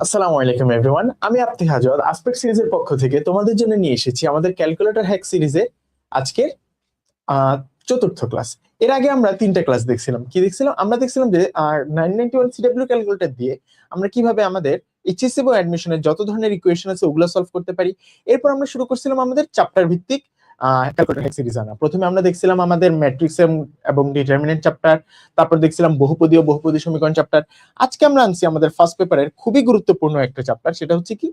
আসসালামু আলাইকুম এভরিওয়ান, আমি আপ্তি হাজত আসপেক্ট সিরিজের পক্ষ থেকে তোমাদের জন্য নিয়ে এসেছি আমাদের ক্যালকুলেটর হ্যাক সিরিজে আজকে আহ, চতুর্থ ক্লাস। এর আগে আমরা তিনটা ক্লাস দেখছিলাম। কি দেখছিলাম? আমরা দেখছিলাম যে 991 সিডব্লিউ ক্যালকুলেটর দিয়ে আমরা কিভাবে আমাদের এইচএসসি এবং অ্যাডমিশনের যত ধরনের ইকুয়েশন আছে ওগুলো সলভ করতে পারি। এরপর আমরা শুরু করছিলাম আমাদের চ্যাপ্টার ভিত্তিক ক্যালকুলেটর হ্যাক সিরিজ আনা। প্রথমে আমরা দেখছিলাম আমাদের ম্যাট্রিক্স এবং ডিটারমিনেন্ট চ্যাপ্টার, তারপর দেখছিলাম বহুপদী ও বহুপদী সমীকরণ চ্যাপ্টার। আজকে আমরা আনছি আমাদের ফার্স্ট পেপারের খুবই গুরুত্বপূর্ণ একটা চ্যাপ্টার, সেটা হচ্ছে কি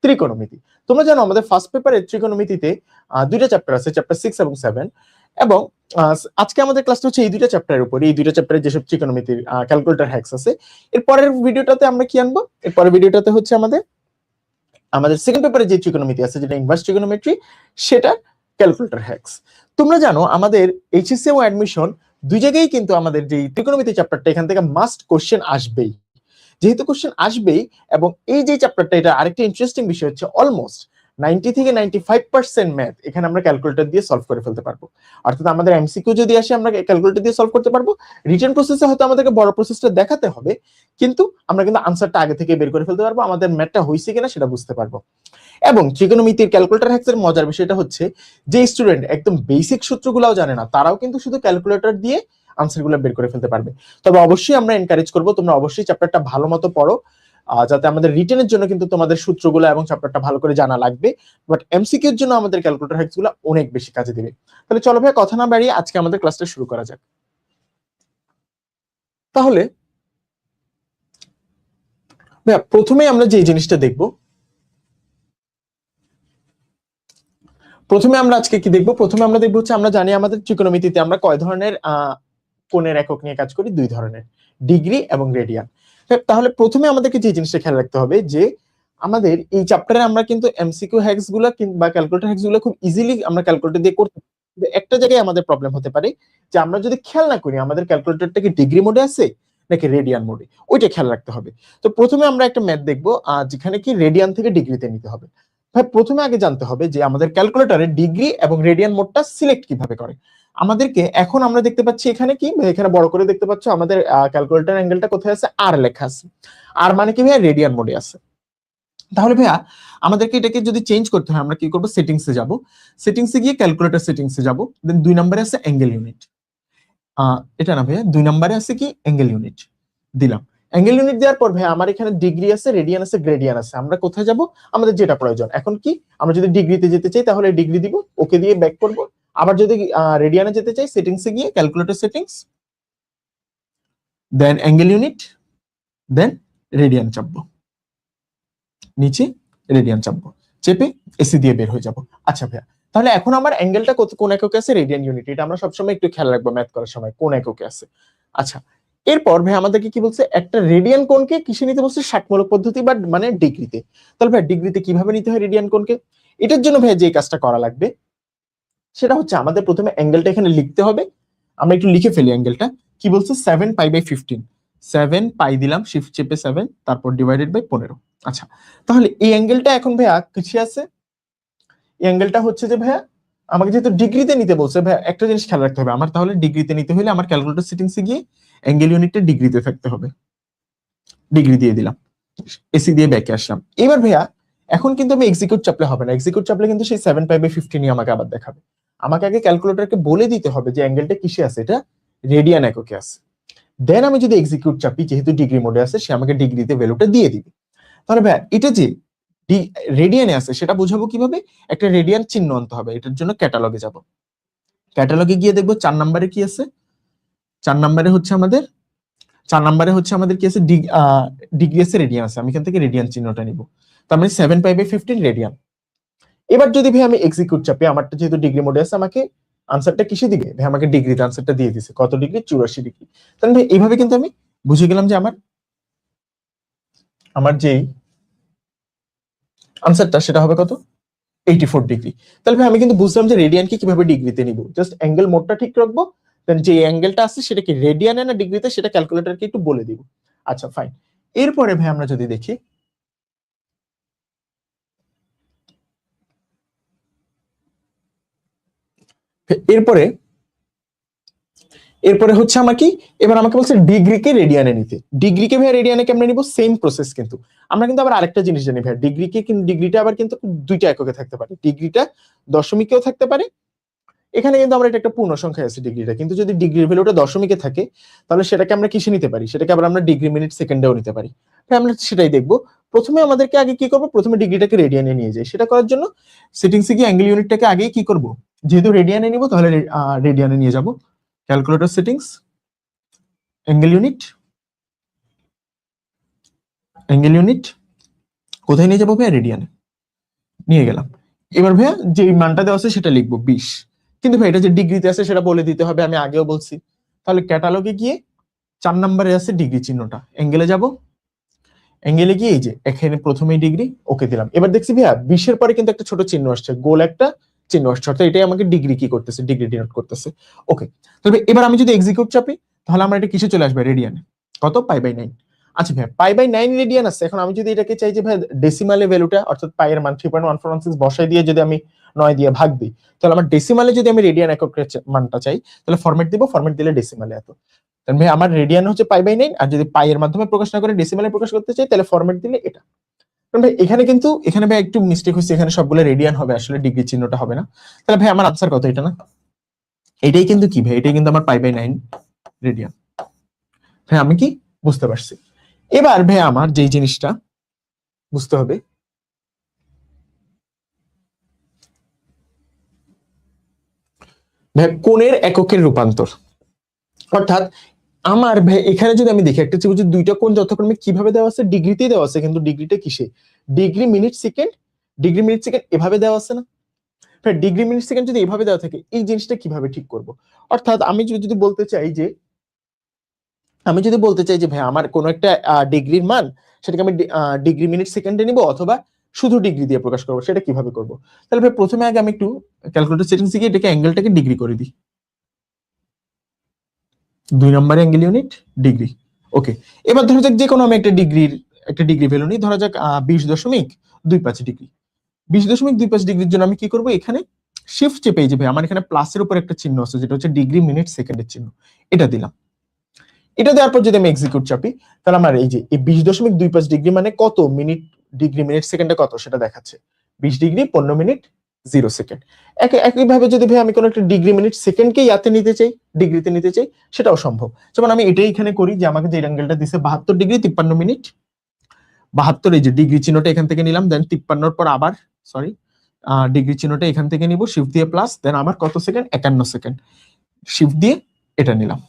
ত্রিকোণমিতি। তোমরা জানো আমাদের ফার্স্ট পেপারে ত্রিকোণমিতিতে দুইটা চ্যাপ্টার আছে, চ্যাপ্টার 6 এবং 7। এবং আজকে আমাদের ক্লাসটা হচ্ছে এই দুইটা চ্যাপ্টারের উপর, এই দুইটা চ্যাপ্টারে যেসব ত্রিকোণমিতির ক্যালকুলেটর হ্যাকস আছে। এর পরের ভিডিওটাতে আমরা কি আনবো? এর পরের ভিডিওটাতে হচ্ছে আমাদের আমাদের সেকেন্ড পেপারে যে ত্রিকোণমিতি আছে, যেটা ইনভার্স ট্রিগোনোমেট্রি, সেটা ক্যালকুলেটর হ্যাকস। তোমরা জানো আমাদের এইচএসসি ও অ্যাডমিশন দুই জায়গায় কিন্তু আমাদের যে ত্রিকোণমিতি চ্যাপ্টারটা, এখান থেকে মাস্ট কোশ্চেন আসবেই। যেহেতু কোশ্চেন আসবেই, এবং এই যে চ্যাপ্টারটা, এটা আরেকটা ইন্টারেস্টিং বিষয় হচ্ছে অলমোস্ট 90 থেকে 95% ম্যাথ এখানে আমরা ক্যালকুলেটর দিয়ে সলভ করে ফেলতে পারবো। অর্থাৎ আমাদের এমসিকিউ যদি আসে আমরা ক্যালকুলেটর দিয়ে সলভ করতে পারবো। রিটেন প্রসেসে হয়তো আমাদেরকে বড় প্রসেসটা দেখাতে হবে, কিন্তু আমরা কিন্তু আনসারটা আগে থেকে বের করে ফেলতে পারবো, আমাদের ম্যাথটা হয়েছে কিনা সেটা বুঝতে পারবো। এবং ত্রিকোণমিতির ক্যালকুলেটর হ্যাকসের মজার বিষয়টা হচ্ছে, যে স্টুডেন্ট একদম বেসিক সূত্রগুলোও জানে না, তারাও কিন্তু শুধু ক্যালকুলেটর দিয়ে আনসারগুলো বের করে ফেলতে পারবে। তবে অবশ্যই আমরা এনকারেজ করবো তোমরা অবশ্যই চ্যাপ্টারটা ভালো মতো পড়ো, যাতে আমাদের রিটেনের জন্য কিন্তু তোমাদের সূত্রগুলো এবং চ্যাপ্টারটা ভালো করে জানা লাগবে। বাট এমসিকিউ এর জন্য আমাদের ক্যালকুলেটর হ্যাকসগুলো অনেক বেশি কাজে দিবে। তাহলে চলো ভাই, কথা না বাড়িয়ে আজকে আমাদের ক্লাসটা শুরু করা যাক। তাহলে ভাইয়া, প্রথমে আমরা যে জিনিসটা দেখবো, প্রথমে আমরা আজকে কি দেখবো? প্রথমে আমরা দেখবো হচ্ছে, আমরা জানি আমাদের ত্রিকোণমিতিতে আমরা কয় ধরনের কোণের একক নিয়ে কাজ করি, দুই ধরনের, ডিগ্রি এবং রেডিয়ান। তাহলে প্রথমে আমাদেরকে যে জিনিসটা খেয়াল রাখতে হবে যে আমাদের এই চ্যাপ্টারে আমরা কিন্তু এমসিকিউ হ্যাকস গুলো বা ক্যালকুলেটর হ্যাকস গুলো খুব ইজিলি আমরা ক্যালকুলেটর দিয়ে করতে পারি। কিন্তু একটা জায়গায় আমাদের প্রবলেম হতে পারে, যে আমরা যদি খেয়াল না করি আমাদের ক্যালকুলেটরটা কি ডিগ্রি মোডে আছে নাকি রেডিয়ান মোডে, ওইটা খেয়াল রাখতে হবে। তো প্রথমে আমরা একটা ম্যাথ দেখবো যেখানে কি রেডিয়ান থেকে ডিগ্রিতে নিতে হবে। ভাই, প্রথমে আগে জানতে হবে যে আমাদের ক্যালকুলেটরে ডিগ্রি এবং রেডিয়ান মোডটা সিলেক্ট কিভাবে করে। আমাদেরকে এখন আমরা দেখতে পাচ্ছি এখানে কি, এখানে বড় করে দেখতে পাচ্ছ আমাদের ক্যালকুলেটর অ্যাঙ্গেলটা কোথায় আছে, আর লেখা আছে। আর মানে কি ভাইয়া? রেডিয়ান মোডে আছে। তাহলে ভাইয়া আমাদেরকে এটাকে যদি চেঞ্জ করতে হয়, আমরা কি করবো? সেটিংসে যাব। সেটিংসে গিয়ে ক্যালকুলেটর সেটিংসে যাব, দেন 2 নম্বরে আছে অ্যাঙ্গেল ইউনিট। এটা না ভাইয়া, 2 নম্বরে আছে কি অ্যাঙ্গেল ইউনিট, দিলাম। অ্যাঙ্গেল ইউনিট দেওয়ার পর ভাইয়া আমার এখানে ডিগ্রি আছে, রেডিয়ান আছে, গ্রেডিয়ান আছে। আমরা কোথায় যাব? আমাদের যেটা প্রয়োজন। এখন কি, আমরা যদি ডিগ্রিতে যেতে চাই তাহলে ডিগ্রি দিব, ওকে দিয়ে ব্যাক করব। আবার যদি রেডিয়ানে যেতে চাই, সেটিংসে গিয়ে ক্যালকুলেটর সেটিংস, দেন অ্যাঙ্গেল ইউনিট, দেন রেডিয়ান চাপবো, নিচে রেডিয়ান চাপবো, চেপে এসি দিয়ে বের হয়ে যাব। আচ্ছা ভাইয়া, তাহলে এখন আমার অ্যাঙ্গেলটা কোন এককে আছে? Radian unit. এটা আমরা সবসময় একটু খেয়াল রাখবো ম্যাথ করার সময়, কোন এককে আছে। আচ্ছা, এরপর ভাই আমাদেরকে কি বলছে? একটা রেডিয়ান কোণকে কিসে নিতে বলছে? ষাটমূলক পদ্ধতি বা মানে ডিগ্রিতে। তাহলে ভাই ডিগ্রিতে কিভাবে নিতে হয় রেডিয়ান কোণকে? এটার জন্য ভাই যে কাজটা করা লাগবে সেটা হচ্ছে, আমাদের প্রথমে অ্যাঙ্গেলটা এখানে লিখতে হবে। আমরা একটু লিখে ফেলি অ্যাঙ্গেলটা। কি বলছে? 7π/15। 7π দিলাম, শিফট চেপে 7, তারপর ডিভাইডেড বাই 15। আচ্ছা, তাহলে এই অ্যাঙ্গেলটা এখন ভাইয়া কিসে আছে? এই অ্যাঙ্গেলটা হচ্ছে যে ভাইয়া, আমাকে যেহেতু ডিগ্রিতে নিতে বলছে ভাইয়া, একটা জিনিস খেয়াল রাখতে হবে, আমার তাহলে ডিগ্রিতে নিতে হলে আমার ক্যালকুলেটর সেটিংসে গিয়ে অ্যাঙ্গেল ইউনিটটা ডিগ্রিতে থাকতে হবে। ডিগ্রি দিয়ে দিলাম, এসি দিয়ে ব্যাকে আসলাম। এবার ভাইয়া এখন কিন্তু আমি এক্সিকিউট চাপলে হবে না। এক্সিকিউট চাপলে কিন্তু সেই 7π/15ই আমাকে আবার দেখাবে। আমাকে আগে ক্যালকুলেটরকে বলে দিতে হবে যে অ্যাঙ্গেলটা কিসে আছে, এটা রেডিয়ান এককে আছে। দেন আমি যদি এক্সিকিউট চাপি, যেহেতু ডিগ্রি মোডে আছে, সে আমাকে ডিগ্রিতে ভ্যালুটা দিয়ে দিবে। তাহলে ভাইয়া এটা যে রেডিয়ানে আছে সেটা বোঝাবো কিভাবে? একটা রেডিয়ান চিহ্ন আনতে হবে। এটার জন্য ক্যাটালগে যাব। ক্যাটালগে গিয়ে দেখবো 4 নম্বরে কি আছে। 4 নম্বরে হচ্ছে আমাদের 4 নম্বরে হচ্ছে আমাদের কি আছে? ডিগ্রি আছে, রেডিয়ান আছে। আমি এখান থেকে রেডিয়ান চিহ্নটা নিব। তার মানে 7π/15 রেডিয়ান। এবার যদি ভাই আমি এক্সিকিউট চাপি, আমারটা যেহেতু ডিগ্রি মোডে আছে, আমাকে আনসারটা কিসে দিবে? ভাই আমাকে ডিগ্রিতে আনসারটা দিয়ে দিছে। কত ডিগ্রি? 84 ডিগ্রি। তাহলে ভাই এইভাবে কিন্তু আমি বুঝে গেলাম যে আমার আমার যেই আনসারটা সেটা হবে কত? 84 ডিগ্রি। তাহলে ভাই আমি কিন্তু বুঝলাম যে রেডিয়ানকে কিভাবে ডিগ্রিতে নিব। জাস্ট অ্যাঙ্গেল মোডটা ঠিক রাখবো, দেন যে অ্যাঙ্গেলটা আছে সেটা কি রেডিয়ানে না ডিগ্রিতে, সেটা ক্যালকুলেটরকে একটু বলে দিব। আচ্ছা ফাইন। এরপরে ভাই আমরা যদি দেখি, এরপরে এরপরে হচ্ছে আমার কি, এবার আমাকে বলছে ডিগ্রিকে রেডিয়ানে নিতে। ডিগ্রিকে ভাইয়া রেডিয়ানে কেমনে নিব, সেম প্রসেস কিন্তু। আমরা কিন্তু আবার আরেকটা জিনিস জানি ভাইয়া, ডিগ্রিকে কিন্তু, ডিগ্রিটা আবার কিন্তু দুইটা এককে থাকতে পারে, ডিগ্রিটা দশমিকেও থাকতে পারে। এখানে কিন্তু আমরা এটা একটা পূর্ণ সংখ্যা আছে ডিগ্রিটা, কিন্তু যদি ডিগ্রির ভ্যালুটা দশমিকে থাকে তাহলে সেটাকে আমরা কিসে নিতে পারি, সেটাকে আবার আমরা ডিগ্রি মিনিট সেকেন্ডেও নিতে পারি। তাই আমরা সেটাই দেখবো। প্রথমে আমাদেরকে আগে কি করবো, প্রথমে ডিগ্রিটাকে রেডিয়ানে নিয়ে যাই। সেটা করার জন্য সেটিংসে গিয়ে অ্যাঙ্গেল ইউনিটটাকে আগে কি করব, যেহেতু রেডিয়ানে নিব তাহলে রেডিয়ানে নিয়ে যাব। Calculator settings, angle unit, angle unit কোথায় নিয়ে যাবো ভাইয়া, রেডিয়ানে নিয়ে গেলাম। এবার ভাইয়া যে মানটা দেওয়া আছে সেটা লিখবো 20, কিন্তু ভাই এটা যে ডিগ্রিতে আছে সেটা বলে দিতে হবে, আমি আগেও বলছি। তাহলে ক্যাটালগে গিয়ে 4 নম্বরে আছে ডিগ্রি চিহ্নটা, অ্যাঙ্গেলে যাব, অ্যাঙ্গেলে গিয়ে এই যে এখানে প্রথমেই ডিগ্রি ওকে দিলাম। এবার দেখছি ভাইয়া 20-এর পরে কিন্তু একটা ছোট চিহ্ন আসছে, গোল একটা চিহ্ন আসছে, অর্থাৎ এটাই আমাকে ডিগ্রি কি করতেছে, ডিগ্রি ডিনোট করতেছে। ওকে, তবে এবার আমি যদি এক্সিকিউট চাপি তাহলে আমার এটা কিসে চলে আসবে, রেডিয়ানে। কত, π/9। আচ্ছা ভাই π/9 রেডিয়ান আছে। এখন আমি যদি এটাকে চাই যে ভাই ডেসিমালে ভ্যালুটা, অর্থাৎ পাইয়ের মান 3.1416 বসাই দিয়ে যদি আমি 9 দিয়ে ভাগ দিই, তাহলে আমার ডেসিমালে যদি আমি রেডিয়ান এককের মানটা চাই তাহলে ফরম্যাট দিব, ফরম্যাট দিলে ডেসিমালে এত। তাহলে ভাই আমার রেডিয়ান হচ্ছে π/9, আর যদি পাইয়ের মাধ্যমে প্রকাশ না করে ডেসিমালে প্রকাশ করতে চাই তাহলে ফরম্যাট দিলে এটা। কারণ ভাই এখানে কিন্তু, এখানে ভাই একটু মিস্টেক হয়েছে, এখানে সবগুলো রেডিয়ান হবে, আসলে ডিগ্রি চিহ্নটা হবে না। তাহলে ভাই আমার আনসার কত, এটা না, এটাই কিন্তু কি ভাই, এটাই কিন্তু আমার π/9 রেডিয়ান। ভাই আমি কি বুঝতে পারছি। এবার ভাই আমার যেই জিনিসটা বুঝতে হবে, ভাই কোণের এককের রূপান্তর। অর্থাৎ আমার ভাই এখানে যদি আমি দেখি একটা ত্রিভুজের দুইটা কোণ যথাক্রমে কিভাবে দেওয়া আছে, ডিগ্রিতেই দেওয়া আছে, কিন্তু ডিগ্রিটা কিসে, degree minute second, degree minute second এভাবে দেওয়া আছে না। ডিগ্রি মিনিট সেকেন্ড যদি এভাবে দেওয়া থাকে, এই জিনিসটা কিভাবে ঠিক করব। অর্থাৎ আমি যদি বলতে চাই যে, আমি যদি বলতে চাই যে ভাই আমার কোনো একটা ডিগ্রির মান, সেটাকে আমি ডিগ্রি মিনিট সেকেন্ডে নিব অথবা শুধু ডিগ্রি দিয়ে প্রকাশ করবো, সেটা কিভাবে করব। তাহলে ভাই প্রথমে আগে আমি একটু ক্যালকুলেটর সেটিংস গিয়ে এটাকে অ্যাঙ্গেলটাকে ডিগ্রি করে দিই। 2 নম্বরে অ্যাঙ্গেল ইউনিট ডিগ্রি। ওকে, এবার ধরা যাক যে কোনো আমি একটা ডিগ্রি ভ্যালু নিই, ধরা যাক 20.25 ডিগ্রি। 20.25 ডিগ্রির জন্য আমি কি করব, এখানে শিফট চেপে, এই যে ভাই আমার এখানে প্লাসের উপর একটা চিহ্ন আছে যেটা হচ্ছে ডিগ্রি মিনিট সেকেন্ডের চিহ্ন, এটা দিলাম। এটা দেওয়ার পর যদি আমি এক্সিকিউট চাপি তাহলে আমার এই যে এই 20.25 ডিগ্রি মানে কত মিনিট, ডিগ্রি মিনিট সেকেন্ডে কত সেটা দেখাচ্ছে, 20 ডিগ্রি 15 মিনিট 0 সেকেন্ড। একইভাবে যদি ভাই আমি কোনো একটা ডিগ্রি মিনিট সেকেন্ডকে ইয়াতে নিতে চাই, ডিগ্রিতে নিতে চাই, সেটাও সম্ভব। যেমন আমি এটাই এখানে করি যে আমাকে যে অ্যাঙ্গেলটা দিছে 72 ডিগ্রি 53 মিনিট, 72 এই যে ডিগ্রি চিহ্নটা এখান থেকে নিলাম, দেন 53 পর আবার সরি ডিগ্রি চিহ্নটা এখান থেকে নিব, শিফট দিয়ে প্লাস, দেন আবার কত সেকেন্ড, 51 সেকেন্ড, শিফট দিয়ে এটা নিলাম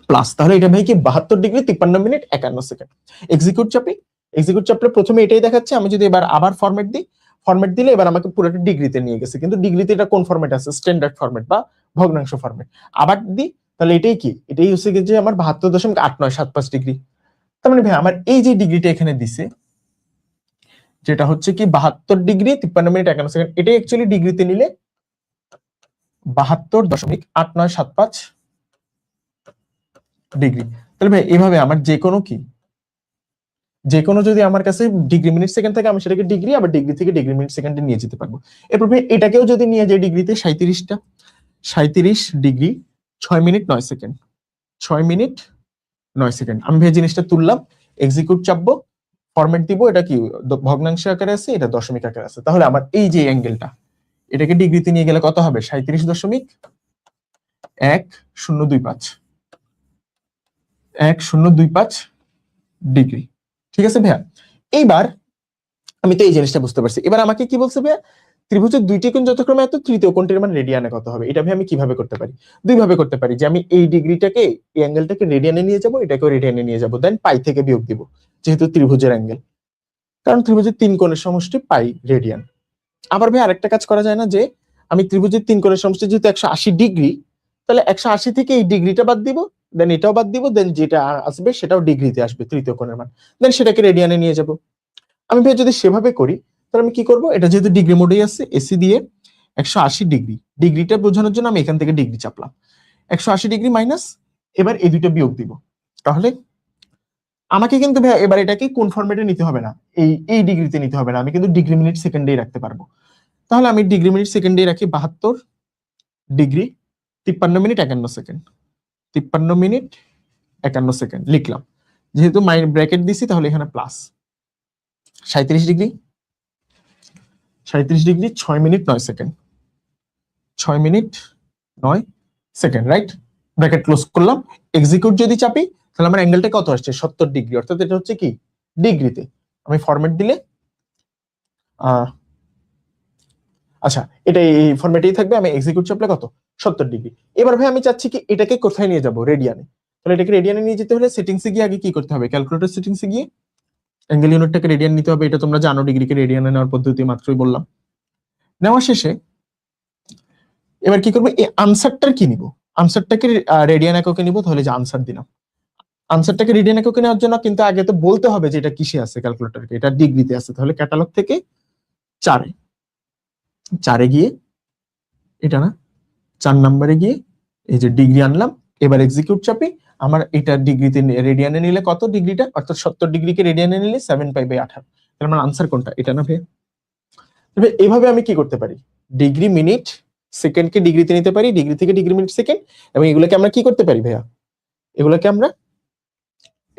প্লাস। তাহলে এটা ভাই কি 72 ডিগ্রি 53 মিনিট 51 সেকেন্ড। এক্সিকিউট চাপি, এক্সিকিউট চাপলে প্রথমে এটাই দেখাচ্ছে। আমি যদি এবার আবার ফরম্যাট দিই, ফরম্যাট দিলে এবার আমাকে পুরোটা ডিগ্রিতে নিয়ে গেছে, কিন্তু ডিগ্রিতে এটা কোন ফরম্যাট আছে, স্ট্যান্ডার্ড ফরম্যাট বা ভগ্নাংশ ফরম্যাট। আবার দিই তাহলে এটাই কি, এটাই হচ্ছে যে আমার 72.8975 ডিগ্রি। তার মানে ভাই আমার এই যে ডিগ্রিটা এখানে দিছে, যেটা হচ্ছে কি 72 ডিগ্রি 53 মিনিট 51 সেকেন্ড, এটাই অ্যাকচুয়ালি ডিগ্রিতে নিলে 72.8975 ডিগ্রি। তাহলে ভাই এভাবে আমার যে কোনো যদি আমার কাছে ডিগ্রি মিনিট সেকেন্ড থাকে, আমি সেটাকে ডিগ্রি, আবার ডিগ্রি থেকে ডিগ্রি মিনিট সেকেন্ডে নিয়ে যেতে পারবো। এরপর ভাই এটাকেও যদি নিয়ে যাই ডিগ্রিতে, 37 degree 6 minute 9 second, 6 minute 9 second. আমি ভাই জিনিসটা তুললাম, এক্সিকিউট চাপবো, ফরম্যাট দিব, এটা কি ভগ্নাংশ আকারে আছে, এটা দশমিক আকারে আছে। তাহলে আমার এই যে অ্যাঙ্গেলটা, এটাকে ডিগ্রিতে নিয়ে গেলে কত হবে, 37.1025 ডিগ্রি। ঠিক আছে ভাইয়া, এইবার আমি তো এই জিনিসটা বুঝতে পারছি। এবার আমাকে কি বলছে ভাইয়া, ত্রিভুজের দুইটি কোণ যথাক্রমে এত, তৃতীয় কোণটির মান রেডিয়ানে কত হবে। এটা ভাই আমি কিভাবে করতে পারি, দুই ভাবে করতে পারি, যে আমি এই ডিগ্রিটাকে, এই অ্যাঙ্গেলটাকে রেডিয়ানে নিয়ে যাব, এটাকেও রেডিয়ানে নিয়ে যাব, দেন পাই থেকে বিয়োগ দিব, যেহেতু ত্রিভুজের অ্যাঙ্গেল, কারণ ত্রিভুজের 3 কোণের সমষ্টি পাই রেডিয়ান। আবার ভাই আরেকটা কাজ করা যায় না, যে আমি ত্রিভুজের 3 কোণের সমষ্টি যেহেতু 180 ডিগ্রি, তাহলে 180 থেকে এই ডিগ্রিটা বাদ দিব, দেন এটাও বাদ দিব, দেন যেটা আসবে সেটাও ডিগ্রিতে আসবে, তৃতীয় কোণের মান, দেন সেটাকে রেডিয়ানে নিয়ে যাব। আমি ভাই যদি সেভাবে করি তাহলে আমি কি করব, এটা যেহেতু ডিগ্রি মোডেই আছে, এসি দিয়ে 180 ডিগ্রি, ডিগ্রিটা বোঝানোর জন্য আমি এখান থেকে ডিগ্রি চাপলাম, 180 ডিগ্রি মাইনাস, এবার এই দুইটা বিয়োগ দিব। তাহলে আমাকে কিন্তু ভাই এবার এটাকে কোন ফরম্যাটে নিতে হবে না, এই ডিগ্রিতে নিতে হবে না, আমি কিন্তু ডিগ্রি মিনিট সেকেন্ডেই রাখতে পারবো। তাহলে আমি ডিগ্রি মিনিট সেকেন্ডেই রাখি 72 degree 53 minute 51 second, 53 minute 51 second লিখলাম, যেহেতু ব্র্যাকেট দিছি তাহলে এখানে plus 37 degree 6 minute 9 second 6 minute 9 second, right? Bracket close করলাম। এক্সিকিউট যদি চাপি তাহলে আমার অ্যাঙ্গেলটা কত আসছে? 70 ডিগ্রি, অর্থাৎ এটা হচ্ছে কি ডিগ্রিতে। আমি ফরম্যাট দিলে আচ্ছা এটা এই ফরম্যাটেই থাকবে। আমি এক্সিকিউট চাপলে কত? 70 ডিগ্রি। এবার ভাই আমি চাচ্ছি কি এটাকে কোথায় নিয়ে যাব? রেডিয়ানে। তাহলে এটাকে রেডিয়ানে নিয়ে যেতে হলে সেটিংসে গিয়ে আগে কি করতে হবে? ক্যালকুলেটর সেটিংসে গিয়ে অ্যাঙ্গেল ইউনিটটাকে রেডিয়ান নিতে হবে। এটা তোমরা জানো, ডিগ্রিকে রেডিয়ানে নেওয়ার পদ্ধতি মাত্রই বললাম। নেওয়া শেষে এবার কি করবো? এই আনসারটার কি নিব? আনসারটাকে রেডিয়ান এককে নিব। তাহলে যে আনসার দিলাম, আনসারটাকে রেডিয়ান এককে নেওয়ার জন্য কিন্তু আগে তো বলতে হবে যে এটা কিসে আছে ক্যালকুলেটরকে, এটা ডিগ্রিতে আছে। তাহলে ক্যাটালগ থেকে 4 গিয়ে এটা না 4 নম্বরে গিয়ে এই যে ডিগ্রি আনলাম। এবার এক্সিকিউট চাপি। আমার এটা ডিগ্রিতে রেডিয়ানে নিলে কত ডিগ্রিটা? অর্থাৎ 70 ডিগ্রিকে রেডিয়ানে নিলে 7π/18। তাহলে আমার আনসার কোনটা? এটা না ভাই? এইভাবে আমি কি করতে পারি? ডিগ্রি মিনিট সেকেন্ডকে ডিগ্রিতে নিতে পারি, ডিগ্রি থেকে ডিগ্রি মিনিট সেকেন্ড, এবং এগুলোকে আমরা কি করতে পারি ভাইয়া?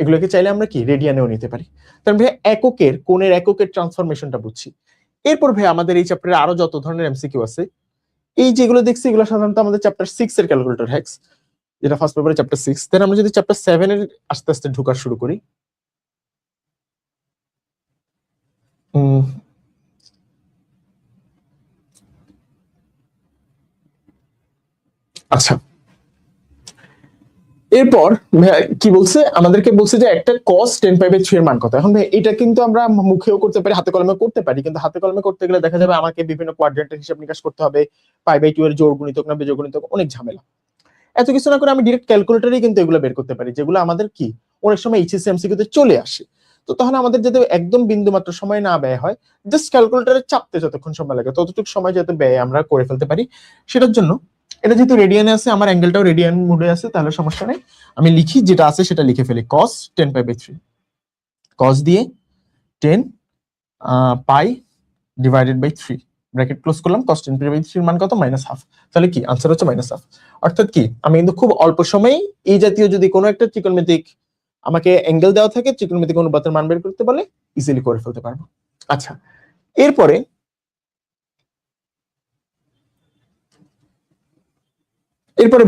এগুলোকে চাইলে আমরা কি রেডিয়ানেও নিতে পারি। তার ভাইয়া এককের কোণের এককের ট্রান্সফরমেশনটা বুঝছি। এরপর ভাইয়া আমাদের এই চ্যাপ্টারে আরো যত ধরনের এমসিকিউ আছে, এই যেগুলো দেখছি এগুলো সাধারণত আমাদের চ্যাপ্টার 6 এর ক্যালকুলেটর হ্যাক্স, যেটা ফার্স্ট পেপারে চ্যাপ্টার 6। দেন আমরা যদি চ্যাপ্টার 7 এর আস্তে আস্তে ঢোকা শুরু করি, আচ্ছা এরপর কি বলছে? আমাদেরকে বলছে যে একটা cos 10π/3 এর মান কত। এখন ভাই এটা কিন্তু আমরা মুখেও করতে পারি, হাতে কলমে করতে পারি, কিন্তু হাতে কলমে করতে গেলে দেখা যাবে আমাকে বিভিন্ন কোয়াড্রেন্টের হিসাব নিকাশ করতে হবে, π/2 এর জোড় গুণিতক না বিজোড় গুণিতক, অনেক ঝামেলা। এত কিছু না করে আমি ডিরেক্ট ক্যালকুলেটরেই কিন্তু এগুলো বের করতে পারি, যেগুলো আমাদের কি অনেক সময় এইচএসসি এমসিকিউতে চলে আসে। তো তাহলে আমাদের যাতে একদম বিন্দু মাত্র সময় না ব্যয় হয়, জাস্ট ক্যালকুলেটরে চাপতে যতক্ষণ সময় লাগে ততটুকু সময় যাতে ব্যয় আমরা করে ফেলতে পারি, সেটার জন্য এটা যেহেতু রেডিয়ানে আছে, আমার অ্যাঙ্গেলটাও রেডিয়ান মোডে আছে, তাহলে সমস্যা নেই। আমি লিখি যেটা আছে সেটা লিখে ফেলি, cos 10π/3, cos দিয়ে 10 π/3 ব্র্যাকেট ক্লোজ করলাম। cos 10π/3 এর মান কত? -1/2। তাহলে কি आंसर হচ্ছে -1/2। অর্থাৎ কি আমি কিন্তু খুব অল্প সময়ে এই জাতীয় যদি কোনো একটা ত্রিকোণমিতিক আমাকে অ্যাঙ্গেল দেওয়া থাকে, ত্রিকোণমিতিক অনুপাতের মান বের করতে বলে ইজিলি করে ফেলতে পারবো। আচ্ছা এরপরে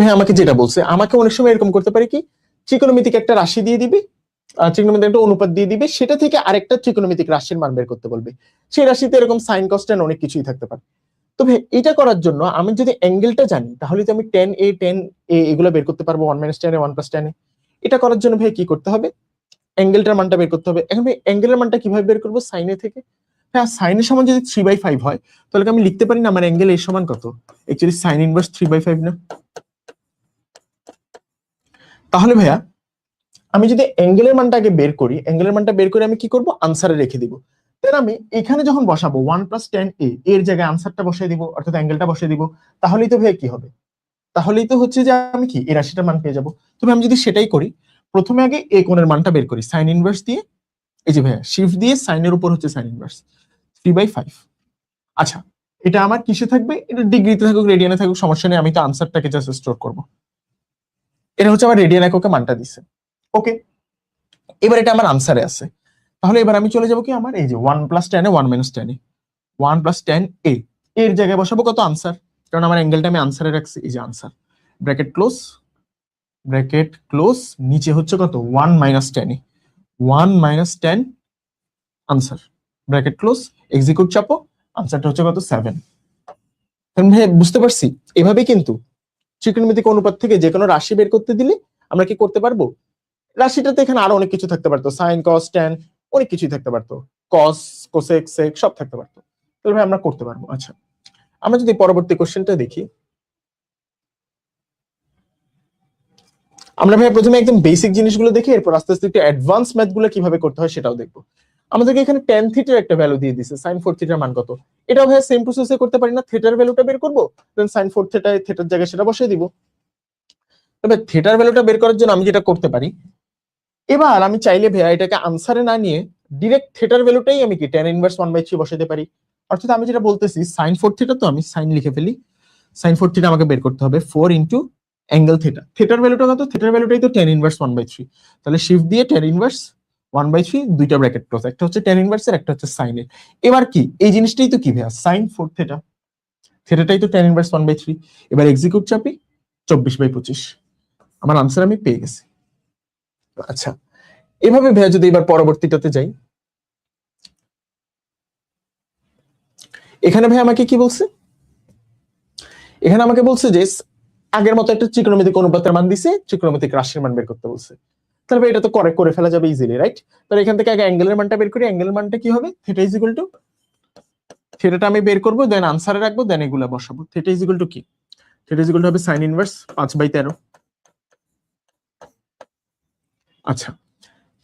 ভাই আমাকে যেটা বলছে, আমাকে অনেক সময় এরকম করতে পারে কি, ত্রিকোণমিতিক একটা রাশি দিয়ে দিবে, ত্রিকোণমিতিক একটা অনুপাত দিয়ে দিবে, সেটা থেকে আরেকটা ত্রিকোণমিতিক রাশির মান বের করতে বলবে। সেই রাশিতে এরকম সাইন কস ট্যান অনেক কিছুই থাকতে পারে। তো ভাই এটা করার জন্য আমি যদি অ্যাঙ্গেলটা জানি তাহলে তো আমি tan a tan a এগুলো বের করতে পারবো, 1 - tan a 1 + tan a। এটা করার জন্য ভাই কি করতে হবে? অ্যাঙ্গেলটার মানটা বের করতে হবে। এখন ভাই অ্যাঙ্গেলের মানটা কিভাবে বের করব? সাইন এ থেকে। হ্যাঁ সাইনের সমান যদি 3/5 হয় তাহলে আমি লিখতে পারি না আমার অ্যাঙ্গেল এর সমান কত? অ্যাকচুয়ালি সাইন ইনভার্স 3/5 না? তাহলে ভাইয়া আমি যদি অ্যাঙ্গেলের মানটা আগে বের করি, অ্যাঙ্গেলের মানটা বের করে আমি কি করব? আনসারে রেখে দিব। তাহলে আমি এখানে যখন বসাবো 1 + tan a এর জায়গায় আনসারটা বসিয়ে দিব, অর্থাৎ অ্যাঙ্গেলটা বসিয়ে দিব। তাহলেই তো ভাইয়া কি হবে? তাহলেই তো হচ্ছে যে আমি কি এই রাশিটার মান পেয়ে যাব। তবে আমি যদি সেটাই করি, প্রথমে আগে a কোণের মানটা বের করি, সাইন ইনভার্স দিয়ে, এই যে ভাইয়া শিফট দিয়ে সাইনের উপর হচ্ছে সাইন ইনভার্স 3/5। আচ্ছা এটা আমার কিসে থাকবে? এটা ডিগ্রিতে থাকুক রেডিয়ানে থাকুক সমস্যা নেই, আমি তো আনসারটাকে জাস্ট স্টোর করব। এটা হচ্ছে আমার রেডিয়ান এককে মানটা দিছে। ওকে এবার এটা আমার আনসারে আছে। তাহলে এবার আমি চলে যাব কি আমার এই যে 1 + tan a 1 - tan a 1 + tan a এর জায়গায় বসাবো কত? আনসার, কারণ আমার অ্যাঙ্গেলটা আমি আনসারে রাখছি। এই যে আনসার, ব্র্যাকেট ক্লোজ, নিচে হচ্ছে কত? 1 - tan a 1 - tan answer, bracket close, execute চাপো, আনসারটা হচ্ছে কত? 7। ভাই বুঝতে পারছি, এভাবে কিন্তু ত্রিকোণমিতিক অনুপাত থেকে যে কোনো রাশি বের করতে দিলে আমরা কি করতে পারবো? রাশিটাতে এখানে আরো অনেক কিছু থাকতে পারতো, সাইন কস ট্যান অনেক কিছুই থাকতে পারতো, কস কোসেক সেক সব থাকতে পারতো। তাহলে ভাই আমরা করতে পারবো। আচ্ছা আমরা যদি পরবর্তী কোশ্চেনটা দেখি, আমরা ভাই প্রথমে একদম বেসিক জিনিসগুলো দেখি, এরপর আস্তে আস্তে একটু অ্যাডভান্স ম্যাথগুলো কিভাবে করতে হয় সেটাও দেখবো। আমাদেরকে এখানে tan থিটার একটা ভ্যালু দিয়ে দিছে, sin 4 থিটার মান কত? এটাও ভাই সেম প্রসেসে করতে পারি না, থিটার ভ্যালুটা বের করব, দেন sin 4 থিটার জায়গায় সেটা বসিয়ে দিব। তবে থিটার ভ্যালুটা বের করার জন্য আমি যেটা করতে পারি, এবার আমি চাইলে ভাইয়া এটাকে আনসারে না নিয়ে ডিরেক্ট থিটার ভ্যালুটাই আমি কি tan ইনভার্স 1/3 বসাতে পারি। অর্থাৎ আমি যেটা বলতেছি sin 4 থিটা, তো আমি sin লিখে ফেলি, sin 4 থিটা আমাকে বের করতে হবে 4 × অ্যাঙ্গেল থিটা, থিটার ভ্যালুটা কত? থিটার ভ্যালুটাই তো tan ইনভার্স 1/3। তাহলে শিফট দিয়ে tan ইনভার্স 1/3, দুইটা ব্র্যাকেট ক্লোজ, একটা হচ্ছে tan ইনভার্সের, একটা হচ্ছে সাইনের। এবার কি এই জিনিসটাই তো কি ভাইয়া, sin 4 থিটা, থিটাটাই তো tan ইনভার্স 1/3। এবার এক্সিকিউট চাপি, 24/25, আমার আনসার আমি পেয়ে গেছি। আচ্ছা, এভাবে ভাইয়া যদি এবার পরবর্তীটাতে যাই, এখানে ভাই আমাকে কি বলছে? এখানে আমাকে বলছে যে আগের মতো একটা ত্রিকোণমিতিক অনুপাতের মান দিছে, ত্রিকোণমিতিক রাশির মান বের করতে বলছে। তাহলে এটা তো করে ফেলা যাবে ইজিলি, রাইট? তাহলে এখান থেকে আগে অ্যাঙ্গেলের মানটা বের করি। অ্যাঙ্গেলের মানটা কি হবে? থিটা ইজ ইকুয়াল টু, থিটাটা আমি বের করবো, দেন আনসারে রাখবো, দেন এগুলা বসাবো। থিটা ইজ ইকুয়াল টু কি? থিটা ইজ ইকুয়াল টু হবে sin ইনভার্স 5/13। আচ্ছা,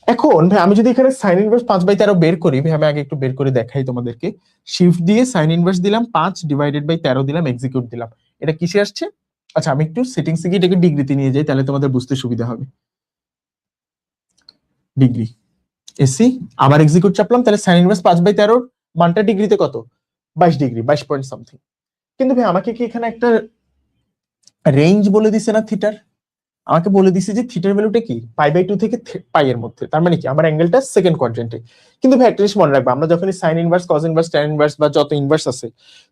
এখন ভাই আমি যদি এখানে sin ইনভার্স 5/13 বের করি, ভাই আমি আগে একটু বের করে দেখাই তোমাদেরকে। শিফট দিয়ে sin ইনভার্স দিলাম, 5/13 দিলাম, এক্সিকিউট দিলাম। এটা কিসে আসছে? আচ্ছা, আমি একটু সেটিংসে গিয়ে এটাকে ডিগ্রিতে নিয়ে যাই, তাহলে তোমাদের বুঝতে সুবিধা হবে। ডিগ্রি এসি, আবার এক্সিকিউট চাপলাম, তাহলে sin ইনভার্স 5/13 মানটা ডিগ্রিতে কত? 22 ডিগ্রি, 22 পয়েন্ট সামথিং। কিন্তু ভাই আমাকে কি এখানে একটা রেঞ্জ বলে দিছে না থিটার? আমাকে বলে দিছে যে থিটার ভ্যালুটা কি π/2 থেকে পাই এর মধ্যে। তার মানে কি আমার অ্যাঙ্গেলটা সেকেন্ড কোয়াড্রেন্টে। কিন্তু ভাই একটা জিনিস মনে রাখবো, আমরা যখন sign inverse, cos inverse, tan inverse বা যত ইনভার্স আছে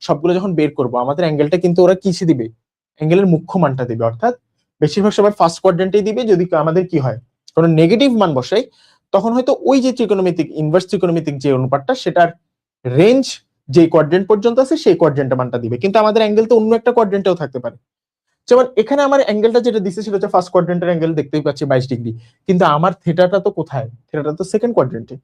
সবগুলো যখন বের করব, আমাদের অ্যাঙ্গেলটা কিন্তু ওরা কিসে দিবে? অ্যাঙ্গেলের মুখ্য মানটা দিবে, অর্থাৎ বেশিরভাগ সময় ফার্স্ট কোয়াড্রেন্টেই দিবে। যদি আমাদের কি হয়, কোনো নেগেটিভ মান বসাই, তখন হয়তো ওই যে ত্রিকোণমিতিক ইনভার্স ত্রিকোণমিতিক যে অনুপাতটা, সেটার রেঞ্জ যে কোয়াড্রেন্ট পর্যন্ত আছে সেই কোয়াড্রেন্টের মানটা দিবে। কিন্তু আমাদের অ্যাঙ্গেল তো অন্য একটা কোয়াড্রেন্টেও থাকতে পারে। যেমন এখানে আমার অ্যাঙ্গেলটা যেটা দিছে সেটা হচ্ছে ফার্স্ট কোয়াড্রেন্টের অ্যাঙ্গেল, দেখতেই পাচ্ছি 22 ডিগ্রি। কিন্তু আমার থিটাটা তো কোথায়? থিটাটা তো সেকেন্ড কোয়াড্রেন্টে।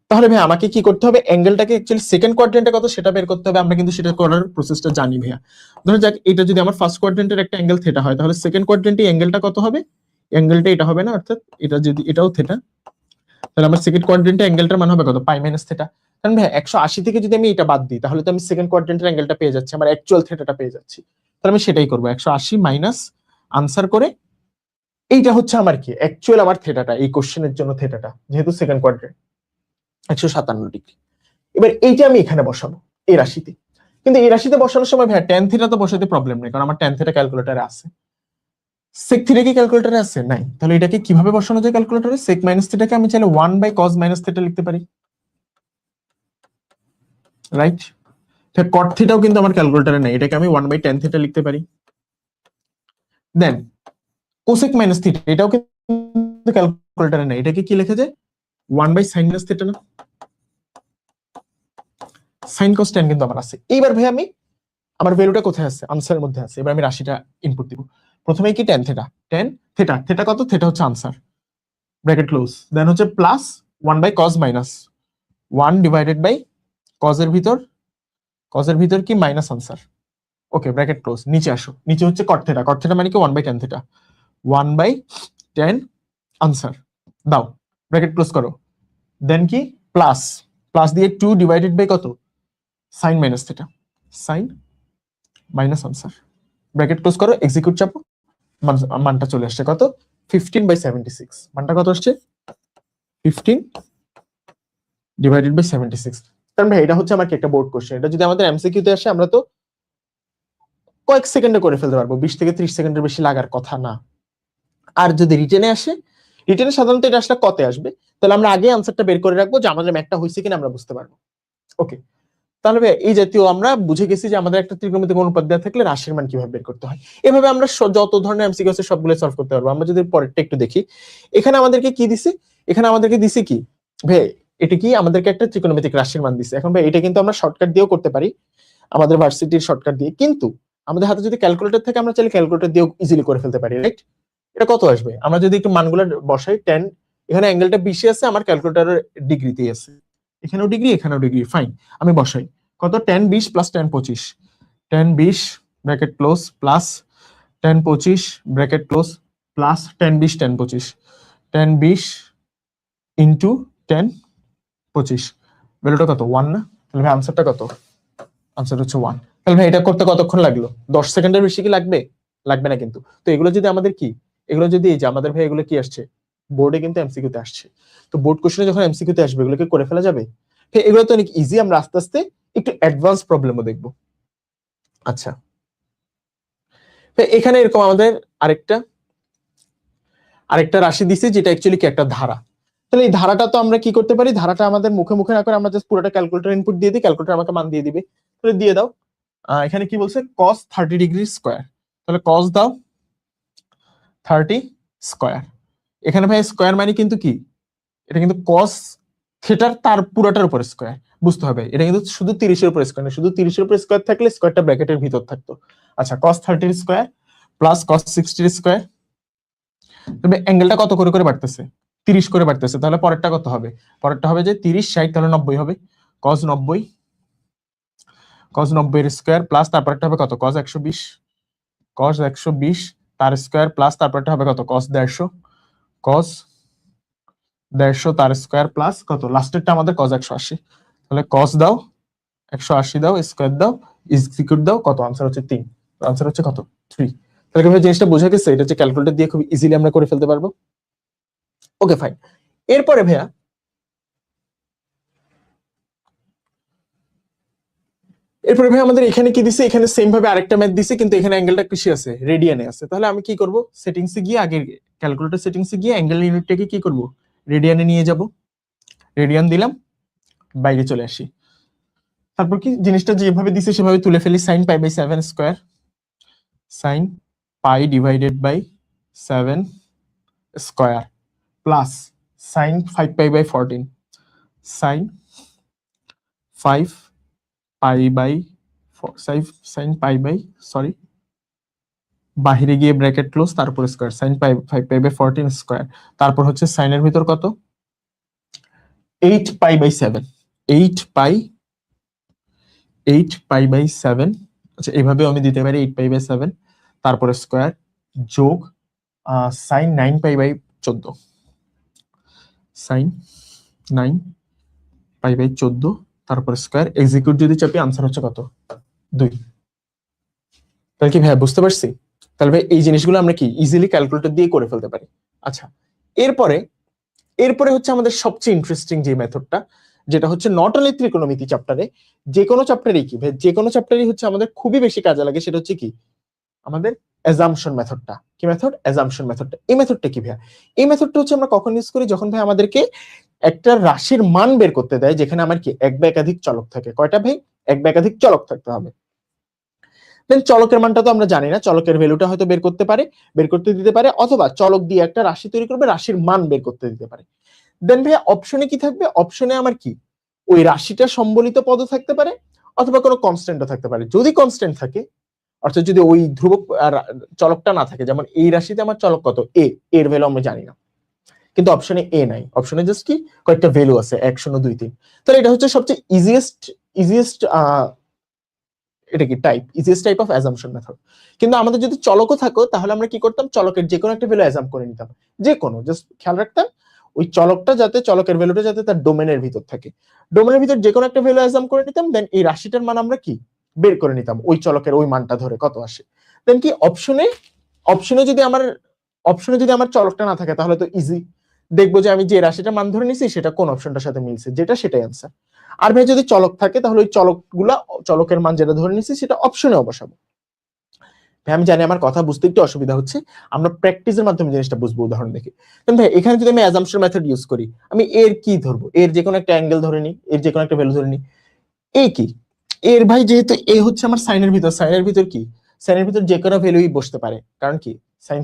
তাহলে ভাই আমাকে কি করতে হবে? অ্যাঙ্গেলটাকে অ্যাকচুয়ালি সেকেন্ড কোয়াড্রেন্টে কত সেটা বের করতে হবে। আমরা কিন্তু সেটা করার প্রসেসটা জানি ভাইয়া। ধরো যাক, এটা যদি আমার ফার্স্ট কোয়াড্রেন্টের একটা অ্যাঙ্গেল থিটা হয়, তাহলে সেকেন্ড কোয়াড্রেন্টে অ্যাঙ্গেলটা কত হবে? অ্যাঙ্গেলটা এটা হবে না, অর্থাৎ এটা যদি এটাও থিটা, তাহলে আমার সেকেন্ড কোয়াড্রেন্টে অ্যাঙ্গেলটার মান হবে কত? পাই মাইনাস থিটা। কারণ ভাই 180 থেকে যদি আমি এটা বাদ দিই, তাহলে তো আমি সেকেন্ড কোয়াড্রেন্টের অ্যাঙ্গেলটা পেয়ে যাচ্ছি, আমার অ্যাকচুয়াল থিটাটা পেয়ে যাচ্ছি। তাহলে আমি সেটাই করবো, 180 মাইনাস আনসার করে এইটা হচ্ছে আমার কি অ্যাকচুয়াল আমার থিটাটা, এই কোশ্চেনের জন্য থিটাটা যেহেতু সেকেন্ড কোয়াড্রেন্ট 157 ডিগ্রি। এবার এইটা আমি এখানে বসাবো এই রাশিতে। কিন্তু এই রাশিতে বসানোর সময় ভাই ট্যান থিটা তো বসাতে প্রবলেম নেই, কারণ আমার ট্যান থিটা ক্যালকুলেটরে আছে। সেক থিটা কি ক্যালকুলেটরে আছে? নাই। তাহলে এটাকে কিভাবে বসানো যায় ক্যালকুলেটরে? সেক মাইনাস থিটাকে আমি চাইলে 1/cos মাইনাস থিটা লিখতে পারি, রাইট? কট থিটাও কিন্তু আমার ক্যালকুলেটরে নেই, এটাকে আমি 1/tan থিটা লিখতে পারি। দেন কোসেক মাইনাস থিটা, এটাও কিন্তু ক্যালকুলেটরে নেই, এটাকে কি লেখা যায়? 1/sin মাইনাস থিটা না? সাইন কস ট্যান কিন্তু আমার আছে। এইবার ভাই আমি আমার ভ্যালুটা কোথায় আছে? আনসারের মধ্যে আছে। এবার আমি রাশিটা ইনপুট দিব। প্রথমেই কি tan theta, tan theta, theta কত? থিটা হচ্ছে আনসার, ব্র্যাকেট ক্লোজ। দেন হচ্ছে প্লাস 1/cos মাইনাস 1/, কজের ভিতর কি মাইনাস আনসার। ওকে, ব্র্যাকেট ক্লোজ। নিচে আসো, নিচে হচ্ছে কট থিটা, কট থিটা মানে কি 1/tan থিটা, 1/tan আনসার দাও, ব্র্যাকেট ক্লোজ করো। দেন কি প্লাস, প্লাস দিয়ে 2/, কত? Sine minus theta, sine minus answer, bracket close করো, এক্সিকিউট চাপো। মানটা চলে আসছে কত? 15/76। মানটা কত আসছে? 15/76। কারণ ভাই এটা হচ্ছে আমার কি একটা বোর্ড কোশ্চেন, এটা যদি আমাদের এমসিকিউ তে আসে আমরা তো কয়েক সেকেন্ডে করে ফেলতে পারবো, 20 থেকে 30 সেকেন্ডের বেশি লাগার কথা না। আর যদি রিটেনে আসে, রিটেনে সাধারণত এটা আসলে কতে আসবে, তাহলে আমরা আগে আনসারটা বের করে রাখবো যে আমাদের ম্যাথটা হয়েছে কিনা আমরা বুঝতে পারবো। ওকে, তাহলে এই জাতীয় আমরা বুঝে গেছি যে আমাদের একটা ত্রিকোণমিতিক অনুপাত দেওয়া থাকলে রাশির মান কিভাবে বের করতে হয়। এভাবে আমরা যত ধরনের এমসিকিউ আছে সবগুলো সলভ করতে পারবো। আমরা যদি পরেরটা একটু দেখি, এখানে আমাদেরকে কি দিছে? এখানে আমাদেরকে দিছে কি ভাই, এটা কি আমাদেরকে একটা ত্রিকোণমিতিক রাশির মান দিছে। এখন ভাই এটা কিন্তু আমরা শর্টকাট দিয়েও করতে পারি, আমাদের ভার্সিটির শর্টকাট দিয়ে, কিন্তু আমাদের হাতে যদি ক্যালকুলেটর থাকে আমরা চাইলে ক্যালকুলেটর দিয়েও ইজিলি করে ফেলতে পারি, রাইট? এটা কত আসবে? আমরা যদি একটু মানগুলো বসাই, 10, এখানে অ্যাঙ্গেলটা 20 আছে, আমার ক্যালকুলেটরের ডিগ্রিতেই আছে, এখানেও ডিগ্রি এখানেও ডিগ্রি, ফাইন। আমি বসাই কত? tan 20 plus tan 25, tan 20 bracket close plus tan 25 bracket close plus tan 20 tan 25, tan 20 into tan 25, ভ্যালুটা কত? 1 না? তাহলে ভাই আনসারটা কত? আনসার হচ্ছে 1। তাহলে ভাই এটা করতে কতক্ষণ লাগলো? 10 সেকেন্ডের বেশি কি লাগবে? লাগবে না কিন্তু। তো এগুলো যদি আমাদের কি, এগুলো যদি এই যে আমাদের ভাই এগুলো কি আসছে বোর্ডে, কিন্তু এমসিকিউ তে আসছে, তো বোর্ড কোশ্চেনে যখন এমসিকিউ তে আসবে এগুলোকে করে ফেলা যাবে। এগুলো তো অনেক ইজি, আমরা আস্তে আস্তে একটু অ্যাডভান্স প্রবলেমও দেখবো। আচ্ছা তো এখানে এরকম আমাদের আরেকটা রাশি দিছে যেটা অ্যাকচুয়ালি কি একটা ধারা। তাহলে এই ধারাটা তো আমরা কি করতে পারি, ধারাটা আমাদের মুখে মুখে না করে আমরা জাস্ট পুরোটা ক্যালকুলেটর ইনপুট দিয়ে দিই, ক্যালকুলেটর আমাকে মান দিয়ে দিবে। তাহলে দিয়ে দাও, এখানে কি বলছে cos 30 ডিগ্রি স্কয়ার, তাহলে cos দাও 30 স্কয়ার। এখানে ভাই স্কয়ার মানে কিন্তু কি, এটা কিন্তু cos থিটার তার পুরোটার উপর স্কয়ার, বুঝতে হবে এটা কিন্তু শুধু 30 এর উপর স্কয়ার না, শুধু 30 এর উপর স্কয়ার থাকলে স্কয়ারটা ব্র্যাকেটের ভিতর থাকতো। আচ্ছা cos 30 square plus cos 60 square, তবে অ্যাঙ্গেলটা কত করে করে বাড়তেছে, 30 করে বাড়তেছে, তাহলে পরেরটা কত হবে, পরেরটা হবে যে 30 60 তাহলে 90 হবে, cos 90 এর স্কয়ার প্লাস তারপরটা হবে কত cos 120, cos 120 তার স্কয়ার প্লাস তারপরটা হবে কত cos 150 তার স্কয়ার প্লাস কত লাস্টেরটা আমাদের cos 180, তাহলে cos দাও 180 দাও স্কয়ার দাও ইকুয়াল দাও কত, आंसर হচ্ছে 3, आंसर হচ্ছে কত 3। তাহলে কি জিনিসটা বোঝা গেছে, এটা হচ্ছে ক্যালকুলেটর দিয়ে খুব ইজিলি আমরা করে ফেলতে পারবো। ওকে ফাইন, এরপরে ভাইয়া আমাদের এখানে কি দিছে, এখানে সেম ভাবে আরেকটা ম্যাথ দিছে কিন্তু এখানে অ্যাঙ্গেলটা কিসে আছে, রেডিয়ানে আছে। তাহলে আমি কি করব, সেটিংসে গিয়ে আগে ক্যালকুলেটর সেটিংসে গিয়ে অ্যাঙ্গেল ইউনিটটাকে কি করব, রেডিয়ানে নিয়ে যাব, রেডিয়ান দিলাম, বাইরে চলে আসি। তারপর কি জিনিসটা যেভাবে দিছে সেভাবে তুলে ফেলি, sin pi by 7 square, sin pi divided by 7 square plus sin 5 pi by 14, sin 5 pi by sin pi by sorry বাহিরে গিয়ে ব্র্যাকেট ক্লোজ তারপর square, sin 5 pi by 14 square, তারপর হচ্ছে sin এর ভিতর কত 8 পাই বাই 7, 8 পাই বাই 7, আচ্ছা এইভাবে আমি দিতে পারি 8 পাই বাই 7, তারপরে স্কয়ার যোগ sin 9 pi by 14, sin 9 pi by 14 তারপর স্কয়ার এক্সিকিউট যদি চাপি आंसर হচ্ছে কত 2। তাহলে কি ভাই বুঝতে পারছি, তাহলে ভাই এই জিনিসগুলো আমরা কি ইজিলি ক্যালকুলেটর দিয়ে করে ফেলতে পারি। আচ্ছা এরপরে হচ্ছে আমাদের সবচেয়ে ইন্টারেস্টিং যে মেথডটা, যেটা হচ্ছে নট অনলি ত্রিকোণমিতি চ্যাপ্টারে, যে কোনো চ্যাপ্টারই কি ভাই, যে কোনো চ্যাপ্টারই হচ্ছে আমাদের খুবই বেশি কাজে লাগে, সেটা হচ্ছে কি আমাদের অ্যাজাম্পশন মেথডটা। কি মেথড, অ্যাজাম্পশন মেথডটা। এই মেথডটা কি ভাই, এই মেথডটা হচ্ছে আমরা কখন ইউজ করি, যখন ভাই আমাদেরকে একটা রাশির মান বের করতে দেয় যেখানে আমার কি এক বা একাধিক চলক থাকে। কয়টা ভাই, এক বা একাধিক চলক থাকতে হবে। দেন চলকের মানটা তো আমরা জানি না, চলকের ভ্যালুটা হয়তো বের করতে দিতে পারে, অথবা চলক দিয়ে একটা রাশি তৈরি করবে, রাশির মান বের করতে দিতে পারে। দেন ভাইয়া অপশনে কি থাকবে, অপশনে আমার কি ওই রাশিটা সম্বলিত পদ থাকতে পারে অথবা কোনো কনস্ট্যান্টও থাকতে পারে। যদি কনস্ট্যান্ট থাকে, অর্থাৎ যদি ওই ধ্রুবক চলকটা না থাকে, যেমন এই রাশিতে আমার চলক কত এ, এর ভ্যালু আমরা জানি না, কিন্তু অপশনে এ নাই, অপশনে জাস্ট কি কয়েকটা ভ্যালু আছে 1 0 2 3। তাহলে এটা হচ্ছে সবচেয়ে ইজিয়েস্ট এটা কি easiest type of assumption method. কিন্তু আমাদের যদি চলকও থাকো তাহলে আমরা কি করতাম, চলকের যে কোনো একটা ভ্যালু অ্যাজাম্প করে নিতাম, যে কোনো জাস্ট খেয়াল রাখতাম ওই চলকটা যাতে, চলকের ভ্যালুটা যাতে তার ডোমেনের ভিতর থাকে, ডোমেনের ভিতর যে কোনো একটা ভ্যালু অ্যাজাম্প করে নিতাম, দেন এই রাশিটার মান আমরা কি বের করে নিতাম ওই চলকের ওই মানটা ধরে কত আসে। দেন কি অপশনে যদি আমার চলকটা না থাকে তাহলে তো ইজি, দেখবো যে আমি যে রাশিটা মান ধরে নিছি সেটা কোন অপশনটার সাথে মিলছে, যেটা সেটাই आंसर। আর ভাই যদি চলক থাকে তাহলে ওই চলকের মান যেটা ধরে নিছি সেটা অপশনেও বসাবো। ভাই আমি জানি আমার কথা বুঝতে একটু অসুবিধা হচ্ছে, আমরা প্র্যাকটিসের মাধ্যমে জিনিসটা বুঝবো উদাহরণ দেখে। ভাই এখানে যদি আমি অ্যাজাম্পশন মেথড ইউজ করি, আমি এর কি ধরবো, এর যে কোনো একটা অ্যাঙ্গেল ধরে নিই, এর যে কোনো একটা ভ্যালু ধরে নিই, এ কি এর ভাই যেহেতু এ হচ্ছে আমার সাইনের ভিতর কি সাইনের ভিতর যে কোনো ভ্যালুই বসতে পারে, কারণ কি সাইন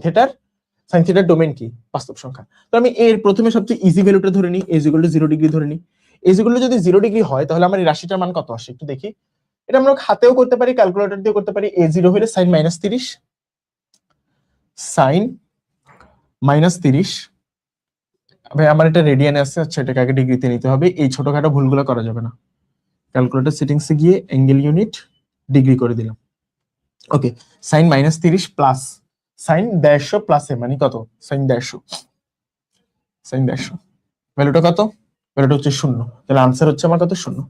থিটার ডোমেইন কি বাস্তব সংখ্যা। তো আমি এর প্রথমে সবচেয়ে ইজি ভ্যালুটা ধরে নিই, a = 0 ডিগ্রি ধরে নিই। a = যদি 0 ডিগ্রি হয় তাহলে আমার এই রাশিটার মান কত আসে একটু দেখি। এটা আমরা হাতেও করতে পারি, ক্যালকুলেটর দিয়েও করতে পারি। a0 হলে sin -30, sin -30 ভাই আমার এটা রেডিয়ানে আছে, আচ্ছা এটাকে আগে ডিগ্রিতে নিতে হবে, এই ছোটখাটো ভুলগুলো করা যাবে না। ক্যালকুলেটর সেটিংসে গিয়ে অ্যাঙ্গেল ইউনিট ডিগ্রি করে দিলাম। ওকে, sin -30 প্লাস sin 150 প্লাস এ মানে কত, sin 150 ভ্যালুটা কত, ভ্যালুটা হচ্ছে 0, তাহলে आंसर হচ্ছে আমার কত 0।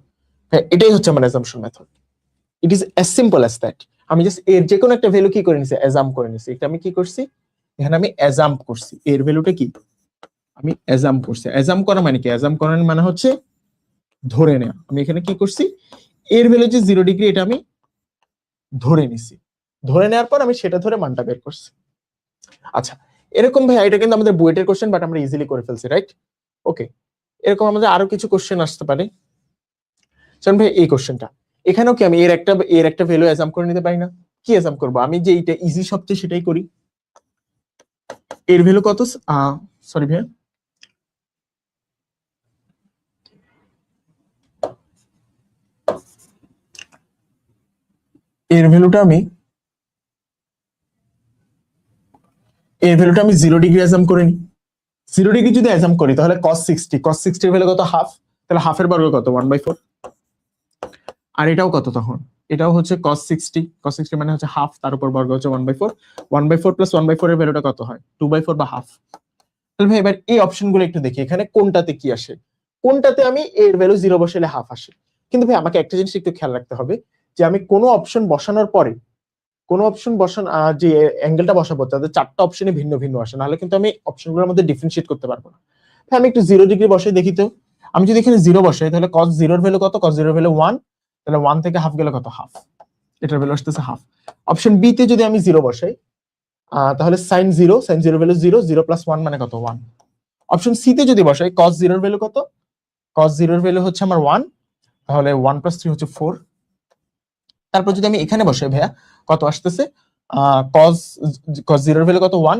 এটাই হচ্ছে আমার assumption method. It is as simple as that. আমি জাস্ট এর যে কোনো একটা ভ্যালু কি করে নিছি, অ্যাজাম্প করে নিছি। এটা আমি কি করছি, এখানে আমি অ্যাজাম্প করছি, এর ভ্যালুটা কি আমি অ্যাজাম্প করছি। অ্যাজাম্প করা মানে কি, অ্যাজাম্প করার মানে হচ্ছে ধরে নেওয়া। আমি এখানে কি করছি, এর ভ্যালু যে 0 ডিগ্রি এটা আমি ধরে নিছি, ধরে নেওয়ার পর আমি সেটা ধরে মানটা বের করছি। আচ্ছা, এরকম ভাই এটা কিন্তু আমাদের বুয়েটের কোশ্চেন, বাট আমরা ইজিলি করে ফেলছি, রাইট? ওকে, এরকম আমাদের আরো কিছু কোশ্চেন আসতে পারে। চলুন ভাই এই কোশ্চেনটা, এখানেও কি আমি এর একটা ভ্যালু অ্যাজাম করে নিতে পারি না? কি অ্যাজাম করবো? আমি যে এইটা ইজি সবচেয়ে সেটাই করি। এর ভ্যালু কত? সরি ভাই, এর ভ্যালুটা আমি 0 ডিগ্রি অ্যাজাম করে নিই। 0 ডিগ্রি যদি অ্যাজাম করি তাহলে cos 60 এর ভ্যালু কত? হাফ। তাহলে হাফের বর্গ কত? 1/4। আর এটাও কত তখন? এটাও হচ্ছে cos 60 মানে হচ্ছে হাফ, তার উপর বর্গ হচ্ছে 1/4। 1/4 প্লাস 1/4 এর ভ্যালুটা কত হয়? 2/4 বা হাফ। তাহলে ভাই এবার এই অপশনগুলো একটু দেখি, এখানে কোনটাতে কি আসে? কোনটাতে আমি এর ভ্যালু 0 বসালে হাফ আসে? কিন্তু ভাই আমাকে একটা জিনিস একটু খেয়াল রাখতে হবে, যে আমি কোনো অপশন বসানোর পরে যে অ্যাঙ্গেলটা বসাবো তাদের 4টা অপশনে ভিন্ন ভিন্ন আসে, নাহলে কিন্তু আমি অপশনগুলোর মধ্যে ডিফারেন্সিয়েট করতে পারবো না। তাহলে আমি একটু 0 ডিগ্রি বসাই দেখি তো। আমি যদি এখানে 0 বসাই তাহলে cos 0 এর ভ্যালু কত? cos 0 এর ভ্যালু 1। তাহলে 1 থেকে হাফ গেলে কত? হাফ। এটার ভ্যালু আসতেছে হাফ। অপশন বি তে যদি আমি 0 বসাই তাহলে sin 0 ভ্যালু 0 প্লাস 1 মানে কত? 1। অপশন সি তে যদি বসাই cos 0 এর ভ্যালু কত? cos 0 এর ভ্যালু হচ্ছে আমার 1, তাহলে 1 প্লাস 3 হচ্ছে 4। তারপর যদি আমি এখানে বসাই ভাইয়া, কত আসতেছে? cos 0 এর ভ্যালু কত? 1,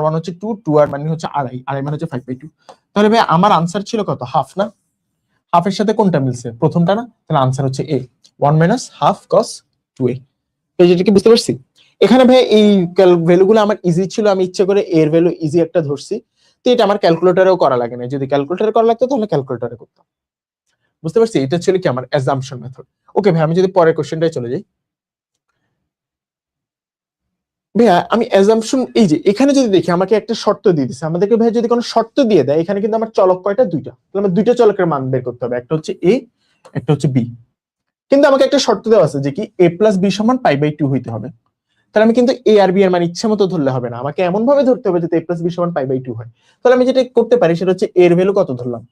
1 হচ্ছে 2, 2 আর মানে হচ্ছে আড়াই মানে হচ্ছে 5/2। তাহলে ভাই আমার আনসার ছিল কত? হাফ না? হাফের সাথে কোনটা মিলছে? প্রথমটা না? তাহলে আনসার হচ্ছে এ, 1 মাইনাস হাফ cos 2a। তো যেটা কি বুঝতে পারছি? এখানে ভাই এই ভ্যালুগুলো আমার ইজি ছিল, আমি ইচ্ছে করে এর ভ্যালু ইজি একটা ধরছি। তো এটা আমার ক্যালকুলেটরেও করা লাগে না, যদি ক্যালকুলেটরে করা লাগতো তাহলে ক্যালকুলেটরে করতাম। বুঝতে পারছি? এটা ছিল কি আমার অ্যাজাম্পশন মেথড। ওকে ভাই, আমি যদি পরের কোশ্চেনটাই চলে যাই। ভাইয়া আমি অ্যাজাম্পশন, এই যে এখানে যদি দেখি আমাকে একটা শর্ত দিয়ে দিচ্ছে, আমাদেরকে ভাই যদি কোনো শর্ত দিয়ে দেয়, এখানে কিন্তু আমার চলক কয়টা? দুইটা। তাহলে আমার দুইটা চলকের মান বের করতে হবে, একটা হচ্ছে এ, একটা হচ্ছে বি। কিন্তু আমাকে একটা শর্ত দেওয়া আছে যে কি a প্লাস বি সমান π/2 হইতে হবে। তাহলে আমি কিন্তু এ আর বি এর মান ইচ্ছা মতো ধরলে হবে না, আমাকে এমন ভাবে ধরতে হবে যাতে a প্লাস বি সমান π/2 হয়। তাহলে আমি যেটা করতে পারি সেটা হচ্ছে এর ভ্যালু কত ধরলাম।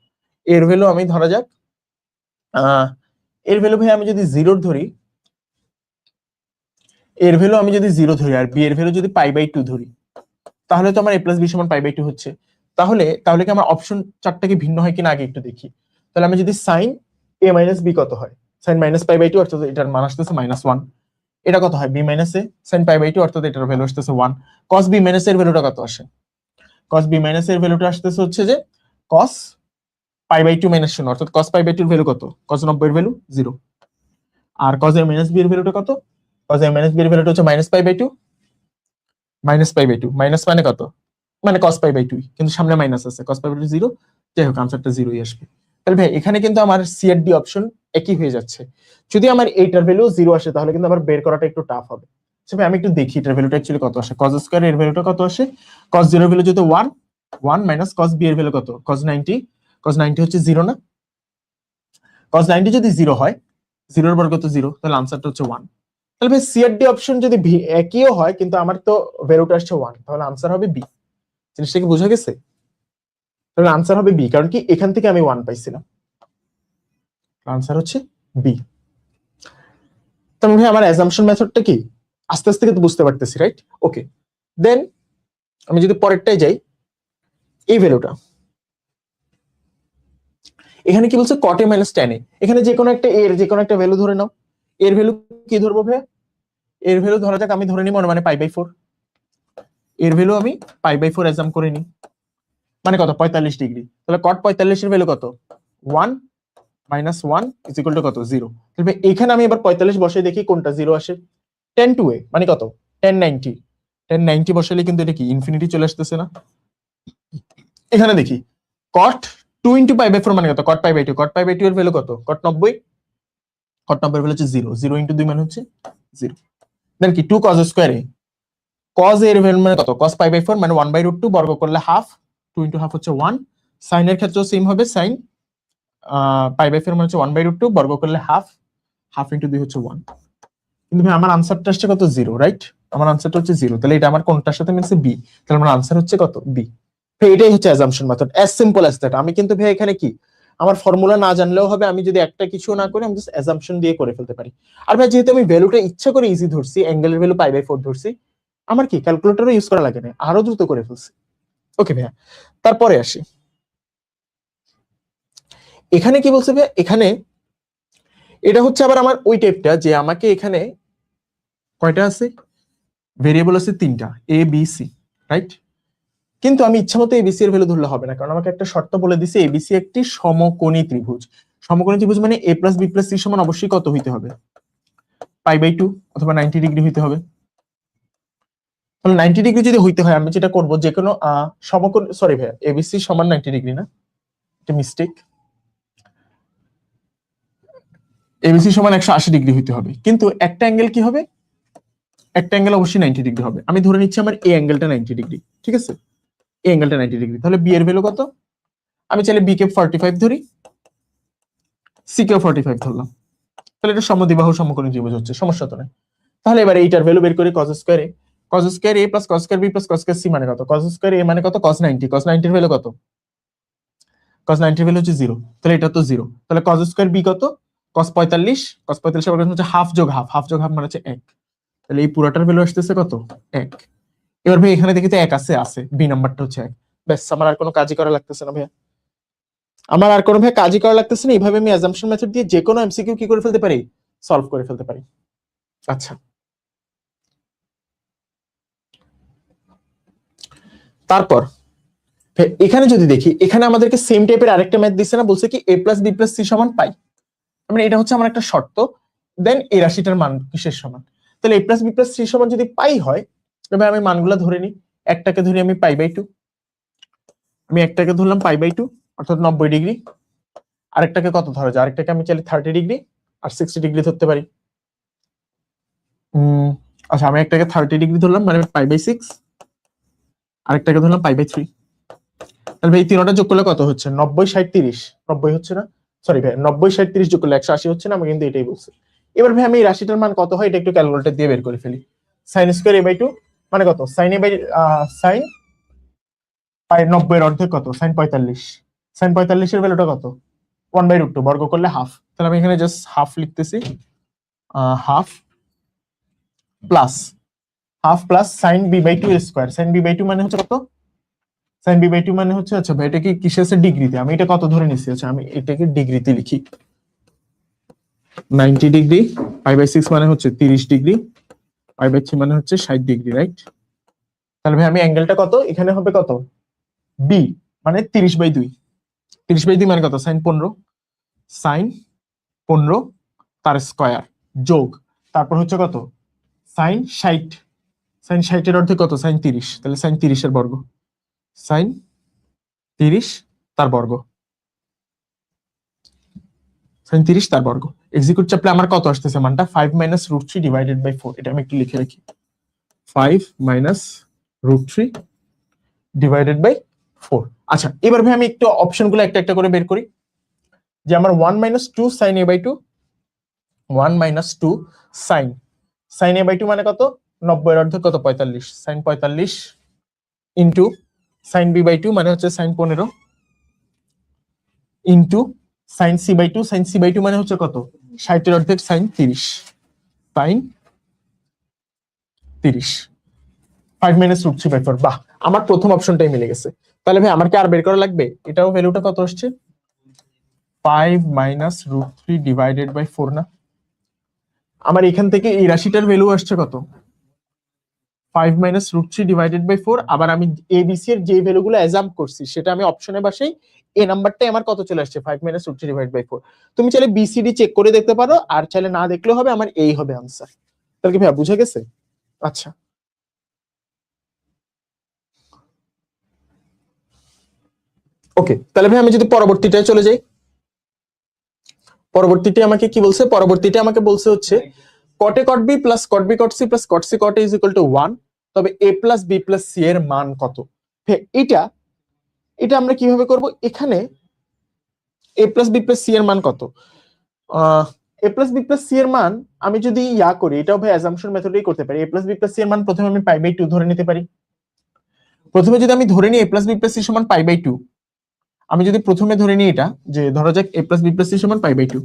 এর ভ্যালু আমি ধরা যাক এর ভ্যালু ভাই আমি যদি 0 ধরি, এর ভ্যালু আমি যদি 0 ধরি আর বি এর ভ্যালু যদি π/2 ধরি, তাহলে তো আমার a প্লাস বি সমান π/2 হচ্ছে। তাহলে কি আমার অপশন 4টা কি ভিন্ন হয় কিনা আগে একটু দেখি। তাহলে আমি যদি sin a মাইনাস বি কত হয়? sin মাইনাস π/2 অর্থাৎ এটার মান আসতেছে -1। এটা কত হয়? b মাইনাস a sin π/2 অর্থাৎ এটার ভ্যালু আসতেছে 1। cos b মাইনাস এর ভ্যালুটা কত আসে? cos b মাইনাস এর ভ্যালুটা আসতেছে হচ্ছে যে cos π/2 মাইনাস 0, অর্থাৎ cos π/2 এর ভ্যালু কত? cos 90 এর ভ্যালু 0। আর cos a মাইনাস b এর ভ্যালুটা কত? cos a মাইনাস b এর ভ্যালুটা হচ্ছে -π/2। -π/2 মাইনাস মানে কত? মানে cos π/2, কিন্তু সামনে মাইনাস আছে, cos π/2 0। যাই হোক, আনসারটা 0ই আসবে। তাহলে ভাই এখানে কিন্তু আমার সি আর ডি অপশন একই হয়ে যাচ্ছে। যদি আমার এইটার ভ্যালু 0 আসে তাহলে কিন্তু আবার বের করাটা একটু টাফ হবে। ভাই আমি একটু দেখি এটার ভ্যালুটা অ্যাকচুয়ালি কত আসে। cos স্কয়ার এর ভ্যালুটা কত আসে? cos 0 এর ভ্যালু যদি 1 মাইনাস cos b এর ভ্যালু কত? cos 90 হচ্ছে 0 না? cos 90 যদি 0 হয়, 0 এর বর্গ তো 0, তাহলে আনসারটা হচ্ছে 1। তাহলে ভাই সি আর ডি অপশন যদি একইও হয় কিন্তু আমার তো ভ্যালুটা আসছে 1, তাহলে আনসার হবে বি। জিনিসটা কি বোঝা গেছে? তাহলে আনসার হবে বি, কারণ কি এখান থেকে আমি 1 পাইছিলাম। আনসার হচ্ছে বি। তার মানে আমার অ্যাজাম্পশন মেথডটা কি আস্তে আস্তে কিন্তু বুঝতে পারতেছি, রাইট? ওকে, দেন আমি যদি পরেরটাই যাই, এই ভ্যালুটা এখানে কি বলছে? cot a minus tan a। এখানে যে কোনো একটা এর যে কোনো একটা ভ্যালু ধরে নাও। এর ভ্যালু কি ধরবো ভাই? এর ভ্যালু ধরা যাক আমি ধরে নিই মানে π/4। এর ভ্যালু আমি π/4 অ্যাজাম করে নিই, মানে কত? 45 ডিগ্রি। তাহলে cot 45 এর ভ্যালু কত? 1 মাইনাস 1 ইজ ইকুয়াল টু কত? 0। তাহলে এখানে আমি এবার 45 বসাই দেখি কোনটা 0 আসে। tan 2a মানে কত? tan 90 বসাইলে কিন্তু এটা কি ইনফিনিটি চলে আসতেছে না? এখানে দেখি cot 2 ইনটু π/4 মানে কত? cot π/2। cot π/2 এর ভ্যালু কত? cot 90। cot 90 এর ভ্যালু হচ্ছে 0। 0 ইনটু 2 মানে হচ্ছে 0। দেন কি 2 cos স্কয়ার a। cos এর ভ্যালু মানে কত? cos π/4 মানে 1/√2, বর্গ করলে হাফ, 2 ইনটু হাফ হচ্ছে 1। sin এর ক্ষেত্রেও সেম হবে, sin π/4 মানে হচ্ছে 1/√2, বর্গ করলে হাফ, হাফ ইনটু 2 হচ্ছে 1। কিন্তু ভাই আমার আনসারটা আসছে কত? 0, রাইট? আমার আনসারটা হচ্ছে 0। তাহলে এটা আমার কোনটার সাথে মিলছে? বি। তাহলে আমার আনসার হচ্ছে কত? বি। ভাই এটাই হচ্ছে assumption method, as simple as that. আমি কিন্তু ভাই এখানে কি আমার ফর্মুলা না জানলেও হবে, আমি যদি একটা কিছু না করে আমি জাস্ট অ্যাজাম্পশন দিয়ে করে ফেলতে পারি। আর ভাই যেহেতু আমি ভ্যালুটা ইচ্ছা করে ইজি ধরছি, অ্যাঙ্গেলের ভ্যালু π/4 ধরছি, আমার কি ক্যালকুলেটরও ইউজ করা লাগে না, আরো দ্রুত করে ফেলছি। ওকে ভাইয়া, তারপরে আসি এখানে কি বলছে ভাইয়া, এখানে এটা হচ্ছে আবার আমার ওই টাইপটা যে আমাকে এখানে কয়টা আছে ভেরিয়েবল আছে, 3টা, এ বি সি, রাইট? কিন্তু আমি ইচ্ছা মতো এবিসি এর ভ্যালু ধরলে হবে না, কারণ আমাকে একটা শর্ত বলে দিছে এবিসি একটি সমকোণী ত্রিভুজ। সমকোণী ত্রিভুজ মানে a plus B plus C সমান অবশ্যই কত হইতে হবে, π/2 অথবা 90 ডিগ্রি হইতে হবে। তাহলে 90 ডিগ্রি যদি হইতে হয়, আমি যেটা করব যে কোনো সমকোণ, সরি ভাইয়া, এবিসি সমান 90 ডিগ্রি না, এটা মিস্টেক, এবিসি সমান 180 ডিগ্রি হইতে হবে। কিন্তু একটা অ্যাঙ্গেল কি হবে, একটা অ্যাঙ্গেল অবশ্যই 90 ডিগ্রি হবে। আমি ধরে নিচ্ছি আমার এই অ্যাঙ্গেলটা 90 ডিগ্রি, ঠিক আছে? এই অ্যাঙ্গেলটা 90 ডিগ্রি, তাহলে বি এর ভ্যালু কত? আমি চাইলে বি কে 45 ধরি, সি কেও 45 ধরলাম, তাহলে এটা সমদ্বিবাহু সমকোণী ত্রিভুজ হচ্ছে, সমস্যা তো নাই। তাহলে এবার এইটার ভ্যালু বের করি, cos square A, cos square A plus cos square B plus cos square C মানে কত? cos স্কয়ার এ মানে কত? cos 90, cos 90 এর ভ্যালু কত? cos 90 এর ভ্যালু হচ্ছে 0, তাহলে এটা তো 0, তাহলে cos স্কয়ার বি কত? cos 45, cos 45 এর ভ্যালু হচ্ছে হাফ যোগ হাফ, হাফ যোগ হাফ মানে হচ্ছে 1, তাহলে এই পুরোটার ভ্যালু আসতেছে কত? 1। এবার ভাই এখানে দেখি তো 1 আছে, আছে, বি নাম্বারটা হচ্ছে 1। ব্যাস, আমার আর কোনো কাজই করা লাগতেছে না ভাইয়া, আমার আর কোনো ভাই কাজই করা লাগতেছে না। এইভাবে আমি অ্যাজাম্পশন মেথড দিয়ে যে কোনো এমসিকিউ কি করে ফেলতে পারি, সলভ করে ফেলতে পারি। আচ্ছা, তারপর এখানে যদি দেখি, এখানে আমাদেরকে সেম টাইপের আরেকটা ম্যাথ দিচ্ছে না, বলছে কি a plus B plus C সমান পাই, মানে এটা হচ্ছে আমার একটা শর্ত, দেন এই রাশিটার মান কিসের সমান। তাহলে a plus B plus C সমান যদি পাই হয়, তবে আমি মানগুলো ধরে নিই। একটাকে ধরি আমি π/2, আমি একটাকে ধরলাম π/2 অর্থাৎ 90 ডিগ্রি। আরেকটাকে কত ধরা যায়, আরেকটাকে আমি চাইলে 30 ডিগ্রি আর 60 ডিগ্রি ধরতে পারি। আচ্ছা, আমি একটাকে 30 ডিগ্রি ধরলাম মানে π/6, আরেকটাকে ধরলাম π/3। তাহলে ভাই এই তিনটা যোগ করলে কত হচ্ছে? 90 60 30, 90 হচ্ছে না, সরি ভাই, 90 60 30 যোগ করলে 180 হচ্ছে না, আমি কিন্তু এটাই বলছি। এবার ভাই আমি এই রাশিটার মান কত হয় এটা একটু ক্যালকুলেটর দিয়ে বের করে ফেলি। sin স্কয়ার a/2 মানে কত? sin a বাই sin 90 এর অর্ধেক কত? sin 45, sin 45 এর ভ্যালুটা কত? 1/√2, বর্গ করলে হাফ, তাহলে আমি এখানে জাস্ট হাফ লিখতেছি, হাফ প্লাস sin b/2 এর স্কয়ার, sin b/2 মানে হচ্ছে কত? sin b/2 মানে হচ্ছে, আচ্ছা ভাই এটা কি কিসে আছে? ডিগ্রিতে। আমি এটা কত ধরে নিচ্ছি, আচ্ছা আমি এটাকে ডিগ্রিতে লিখি, 90 ডিগ্রি, π/6 মানে হচ্ছে 30 ডিগ্রি, π/3 মানে হচ্ছে 60 ডিগ্রি, রাইট? তাহলে ভাই আমি অ্যাঙ্গেলটা কত এখানে হবে, কত? বি মানে 30/2, 30/2 মানে কত? sin 15, sin 15 তার স্কয়ার যোগ, তারপর হচ্ছে কত? sin 60, sin 60 এর অর্ধেক কত? sin 30, তাহলে sin 30 এর বর্গ, sin 30 তার বর্গ, sin 30 তার বর্গ। এক্সিকিউট চাপলে আমার কত আসতেছে মানটা? 5 - √3 ডিভাইডেড বাই 4, এটা আমি একটু লিখে রাখি, 5 - √3 ডিভাইডেড বাই 4। আচ্ছা, এবার ভাই আমি একটু অপশনগুলো একটা একটা করে বের করি, যে আমার 1 - 2 sin a/2, 1 - 2 sin a/2 মানে কত? 90 এর অর্ধেক কত? 45, sin 45 ইনটু sin b/2 মানে হচ্ছে sin 15 into sin c/2, sin c/2 মানে হচ্ছে কত? 60 এর অর্ধেক sin 30, sin 30, 5 - √3/4। বাহ, আমার প্রথম অপশনটাই মিলে গেছে। তাহলে ভাই আমার কি আর বের করা লাগবে? এটাও ভ্যালুটা কত আসছে? 5 - √3 ডিভাইডেড বাই 4 না? আমার এখান থেকে এই রাশিটার ভ্যালু আসছে কত? 5 - √3 ডিভাইডেড বাই 4। আবার আমি এবিসি এর যে ভ্যালুগুলো অ্যাজাম্প করছি সেটা আমি অপশনে বসাই, এই নাম্বারটাই আমার কত চলে আসছে? 5 - √3 ডিভাইডেড বাই 4। তুমি চাইলে বিসিডি চেক করে দেখতে পারো, আর চাইলে না দেখলেও হবে, আমার এই হবে আনসার। তাহলে কি ভাই বুঝে গেছে? আচ্ছা, ওকে, তাহলে ভাই আমি যদি পরবর্তীটায় চলে যাই, পরবর্তীতে আমাকে কি বলছে? পরবর্তীতে আমাকে বলছে হচ্ছে cot a cot b plus cot b cot c plus cot c cot a is equal two 1, তবে a plus b plus c এর মান কত? এটা এটা আমরা কিভাবে করব? এখানে a plus b plus c এর মান কত? a plus b plus c এর মান আমি যদি ইয়া করি, এটাও ভাই অ্যাজাম্পশন মেথডেই করতে পারি। a plus b plus c এর মান প্রথমে আমি π/2 ধরে নিতে পারি। প্রথমে যদি আমি ধরে নিই a plus b plus c সমান π/2, আমি যদি প্রথমে ধরে নিই এটা, যে ধরা যাক a plus B plus C সমান পাই বাই 2,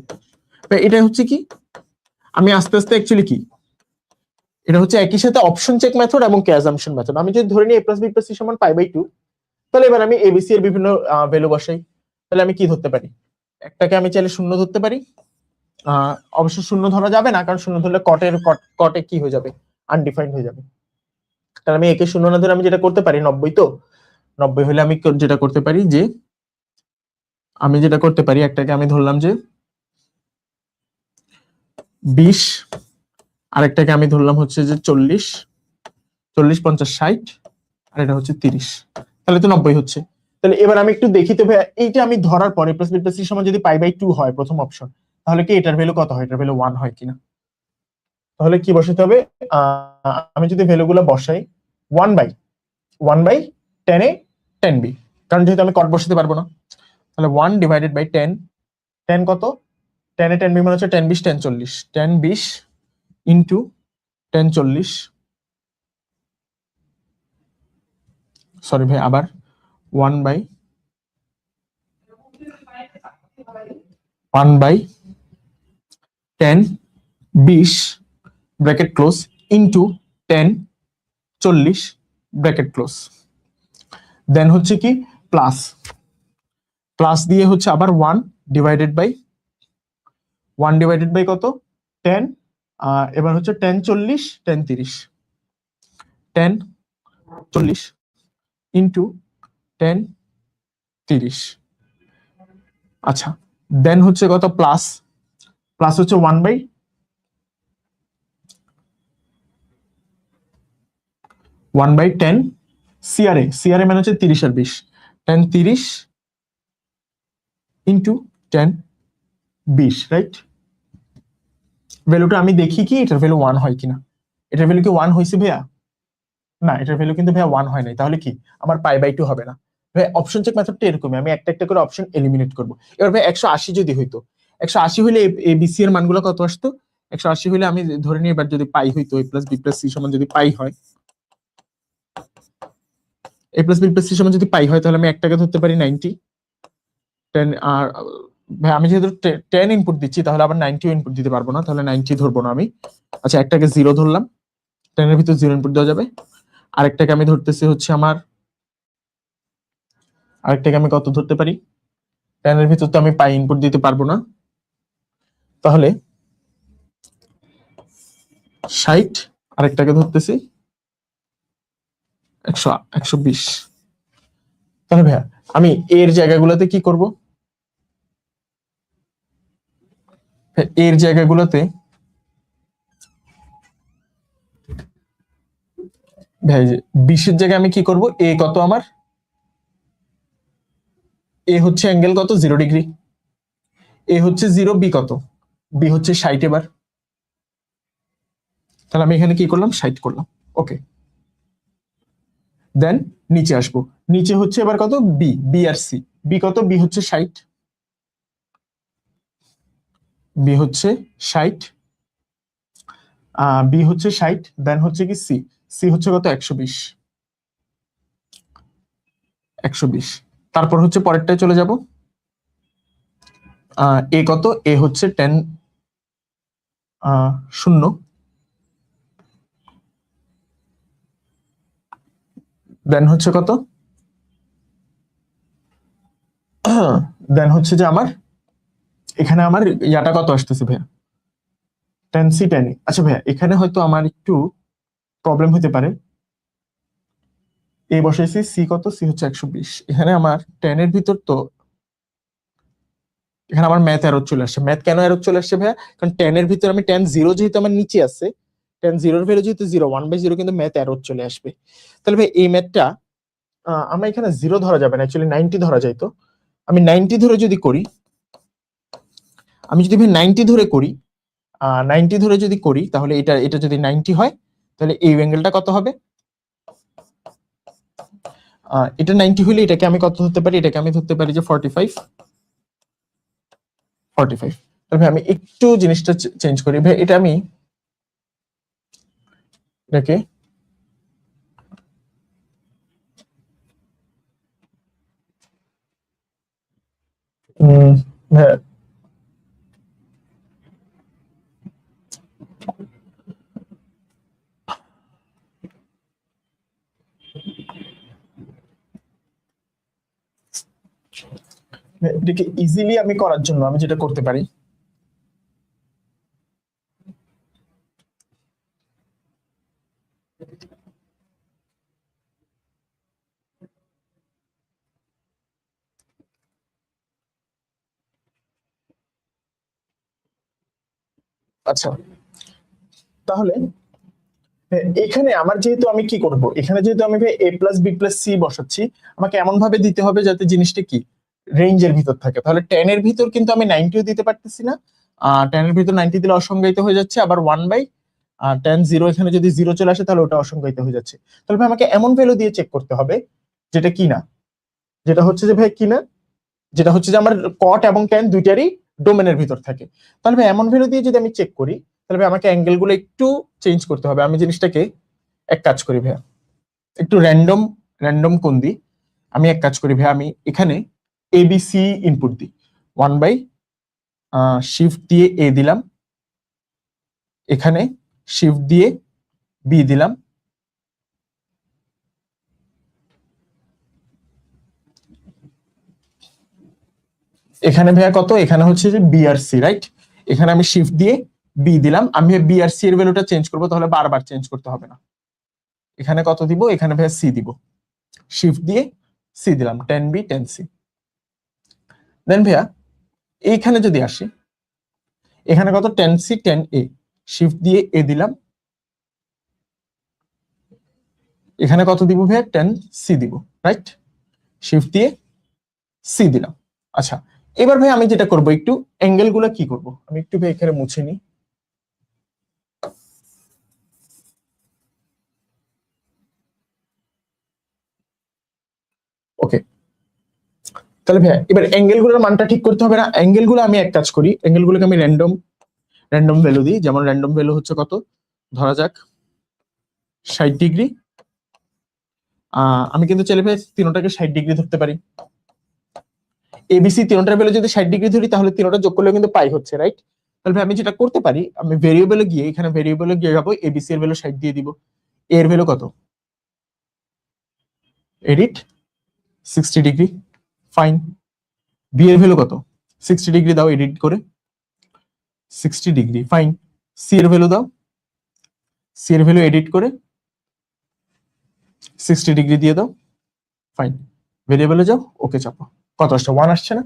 এটা হচ্ছে কি, আমি আস্তে আস্তে অ্যাকচুয়ালি কি, এটা হচ্ছে একই সাথে অপশন চেক মেথড এবং কে অ্যাজাম্পশন মেথড। আমি যদি ধরে নিই a plus B plus C সমান পাই বাই 2, তাহলে এবার আমি এবিসি এর বিভিন্ন ভ্যালু বসাই। তাহলে আমি কি ধরতে পারি, একটাকে আমি চাইলে শূন্য ধরতে পারি। অবশ্য শূন্য ধরা যাবে না, কারণ শূন্য ধরলে কটে কি হয়ে যাবে, আনডিফাইন্ড হয়ে যাবে। তাহলে আমি একে শূন্য না ধরে আমি যেটা করতে পারি 90, তো 90 হলে আমি যেটা করতে পারি, যে আমি যেটা করতে পারি, একটাকে আমি ধরলাম যে 20, আরেকটাকে আমি ধরলাম হচ্ছে যে 40, 40, 50, 60, আর এটা হচ্ছে 30, তাহলে তো 90 হচ্ছে। তাহলে এবার আমি একটু দেখি তো ভাইয়া, এইটা আমি ধরার পরে প্লাস বি প্লাস সি সমান যদি পাই বাই 2 হয় প্রথম অপশন, তাহলে কি এটার ভ্যালু কত হয়, এটার ভ্যালু 1 হয় কিনা। তাহলে কি বসাতে হবে, আমি যদি ভ্যালুগুলো বসাই 1/1 বাই 10a 10b, কারণ যেহেতু আমি কট বসাতে পারবো না, তাহলে 1 ডিভাইডেড বাই 10, 10 কত, 10 এ 10b মানে হচ্ছে 10 20 10 40, 10 20 ইন্টু 10 40, সরি ভাই, আবার 1/10 20 bracket close into 10 40 bracket close, then হচ্ছে কি প্লাস, প্লাস দিয়ে হচ্ছে আবার 1 ডিভাইডেড বাই কত 10, এবার হচ্ছে 10 40 10 30, 10 40 ইন্টু 10 30, আচ্ছা, দেন হচ্ছে কত প্লাস, প্লাস হচ্ছে 1/10 সিআরএ মানে হচ্ছে 30 আর 20, 10 30 ইন্টু 10 20, রাইট। ভ্যালুটা আমি দেখি কি এটার ভ্যালু 1 হয় কিনা, এটার ভ্যালু কি 1 হয়েছে ভাইয়া, না এটার ভ্যালু কিন্তু ভাইয়া 1 হয় নাই, তাহলে কি আমার পাই বাই 2 হবে না। ভাই অপশন চেক মেথডটা এরকমই, আমি একটা একটা করে অপশন এলিমিনেট করব। এবার ভাই 180 যদি হইতো, 180 হলে এ বি সি এর মানগুলো কত আসতো, 180 হলে আমি ধরে নিই এবার যদি পাই হইতো a plus B plus C সমান যদি পাই হয়, a plus B plus C সমান যদি পাই হয়, তাহলে আমি একটাকে ধরতে পারি 90, 10, আর ভাই আমি যেহেতু 10 ইনপুট দিচ্ছি, তাহলে আবার 90 ইনপুট দিতে পারবো না, তাহলে 90 ধরবো না আমি। আচ্ছা, একটাকে 0 ধরলাম, 10 এর ভিতর 0 ইনপুট দেওয়া যাবে। আরেকটাকে আমি ধরতেছি হচ্ছে আমার, আরেকটাকে আমি কত ধরতে পারি, 10 এর ভিতর তো আমি পাই ইনপুট দিতে পারবো না, তাহলে 60, আরেকটাকে ধরতেছি 120। তাহলে ভাইয়া আমি এর জায়গাগুলোতে কি করব, এর জায়গাগুলোতে ভাই 20 এর জায়গায় আমি কি করব, এ কত আমার, এ হচ্ছে অ্যাঙ্গেল কত 0 ডিগ্রি, এ হচ্ছে 0, বি কত, বি হচ্ছে 60। এবার তাহলে আমি এখানে কি করলাম, 60 করলাম, ওকে। দেন নিচে আসবো, নিচে হচ্ছে এবার কত, বি, বি আর সি, বি কত, বি হচ্ছে 60, বি হচ্ছে 60, বি হচ্ছে 60, দেন হচ্ছে কি সি, সি হচ্ছে কত 120, 120। তারপর হচ্ছে পরেরটায় চলে যাব, এ কত, এ হচ্ছে 10 শূন্য, দেন হচ্ছে কত, দেন হচ্ছে যে আমার এখানে আমার ইয়াটা কত আসতেছে ভাইয়া, 10 সি 10 ই। আচ্ছা ভাইয়া এখানে হয়তো আমার একটু প্রবলেম হতে পারে, এ বসাইছি, সি কত, সি হচ্ছে 120, এখানে আমার 10 এর ভিতর তো, এখানে আমার ম্যাথ এরর চলে আসছে। ম্যাথ কেন এরর চলে আসছে ভাইয়া, কারণ 10 এর ভিতর আমি 10 0 যেহেতু আমার নিচে আছে, 10 0 এর ভ্যালু যেহেতু 0, 1/0 কিন্তু ম্যাথ এরর চলে আসবে। তাহলে ভাই এই ম্যাথটা আমরা এখানে 0 ধরা যাবে না, অ্যাকচুয়ালি 90 ধরা যায়। তো আমি 90 ধরে যদি করি, আমি যদি ভাই 90 ধরে করি, 90 ধরে যদি করি, তাহলে এটা এটা যদি 90 হয়, তাহলে এই অ্যাঙ্গেলটা কত হবে, এটা 90 হলে এটাকে আমি কত ধরতে পারি, এটাকে আমি ধরতে পারি যে 45, 45। তবে আমি একটু জিনিসটা চেঞ্জ করি ভাই, এটা আমি এটাকে হ্যাঁ, এটাকে ইজিলি আমি করার জন্য আমি যেটা করতে পারি, আচ্ছা তাহলে এখানে আমার যেহেতু আমি কি করব, এখানে যেহেতু আমি এ প্লাস বি প্লাস সি বসাচ্ছি, আমাকে এমন ভাবে দিতে হবে যাতে জিনিসটা কি রেঞ্জের ভিতর থাকে। তাহলে 10 এর ভিতর কিন্তু আমি 90ও দিতে পারতেছি না, 10 এর ভিতর 90 দিলে অসংজ্ঞায়িত হয়ে যাচ্ছে, আবার 1/10 জিরো, এখানে যদি জিরো চলে আসে তাহলে ওটা অসংজ্ঞায়িত হয়ে যাচ্ছে। তাহলে ভাই আমাকে এমন ভ্যালু দিয়ে চেক করতে হবে যেটা কি না, যেটা হচ্ছে যে ভাই কি না, যেটা হচ্ছে যে আমার কট এবং ট্যান দুইটারই ডোমেনের ভিতর থাকে। তাহলে ভাই এমন ভ্যালু দিয়ে যদি আমি চেক করি, তাহলে ভাই আমাকে অ্যাঙ্গেল গুলো একটু চেঞ্জ করতে হবে। আমি জিনিসটাকে এক কাজ করি ভাইয়া, একটু র্যান্ডম কোণ দিই। আমি এক কাজ করি ভাইয়া, আমি এখানে এবিসি ইনপুট দিই, 1/শিফট দিয়ে এ দিলাম, এখানে শিফট দিয়ে বি দিলাম, এখানে ভাইয়া কত, এখানে হচ্ছে যে বি আর সি, রাইট? এখানে আমি শিফট দিয়ে বি দিলাম, আমি বি আর সি এর ভ্যালুটা চেঞ্জ করবো, তাহলে বারবার চেঞ্জ করতে হবে না। এখানে কত দিব, এখানে ভাইয়া সি দিব, শিফট দিয়ে সি দিলাম, 10B 10C। দেন ভাইয়া এইখানে যদি আসি, এখানে কত, 10C 10A, শিফট দিয়ে এ দিলাম, এখানে কত দিব ভাইয়া, 10C দিব, রাইট? শিফট দিয়ে সি দিলাম। আচ্ছা এবার ভাই আমি যেটা করব, একটু অ্যাঙ্গেল গুলো কি করব, আমি একটু ভাই এখানে মুছে নিই। ওকে, তাহলে ভাই এবার অ্যাঙ্গেল গুলোর মানটা ঠিক করতে হবে না? অ্যাঙ্গেল গুলো আমি এক কাজ করি, অ্যাঙ্গেল গুলোকে আমি র্যান্ডম ভ্যালু দিই। যেমন র্যান্ডম ভ্যালু হচ্ছে কত, ধরা যাক 60 ডিগ্রি। আমি কিন্তু চাইলে ভাই তিনটাকে 60 ডিগ্রি ধরতে পারি। এবিসি তিনটার ভ্যালু যদি 60 ডিগ্রি ধরি, তাহলে তিনটা যোগ করলে কিন্তু পাই হচ্ছে, রাইট? তাহলে ভাই আমি যেটা করতে পারি, আমি ভেরিয়েবলে গিয়ে, এখানে ভেরিয়েবলে গিয়ে যাবো, এবিসি এর ভ্যালু 60 দিয়ে দিব, এর ভ্যালু কত, এডিট 60 ডিগ্রি, ফাইন। বি এর ভ্যালু কত, 60 ডিগ্রি দাও, এডিট করে 60 ডিগ্রি, ফাইন। সি এর ভ্যালু দাও, সি এর ভ্যালু এডিট করে 60 ডিগ্রি দিয়ে দাও, ফাইন। ভেরিয়েবলে যাও, ওকে চাপো, কত আসছে, 1 আসছে না?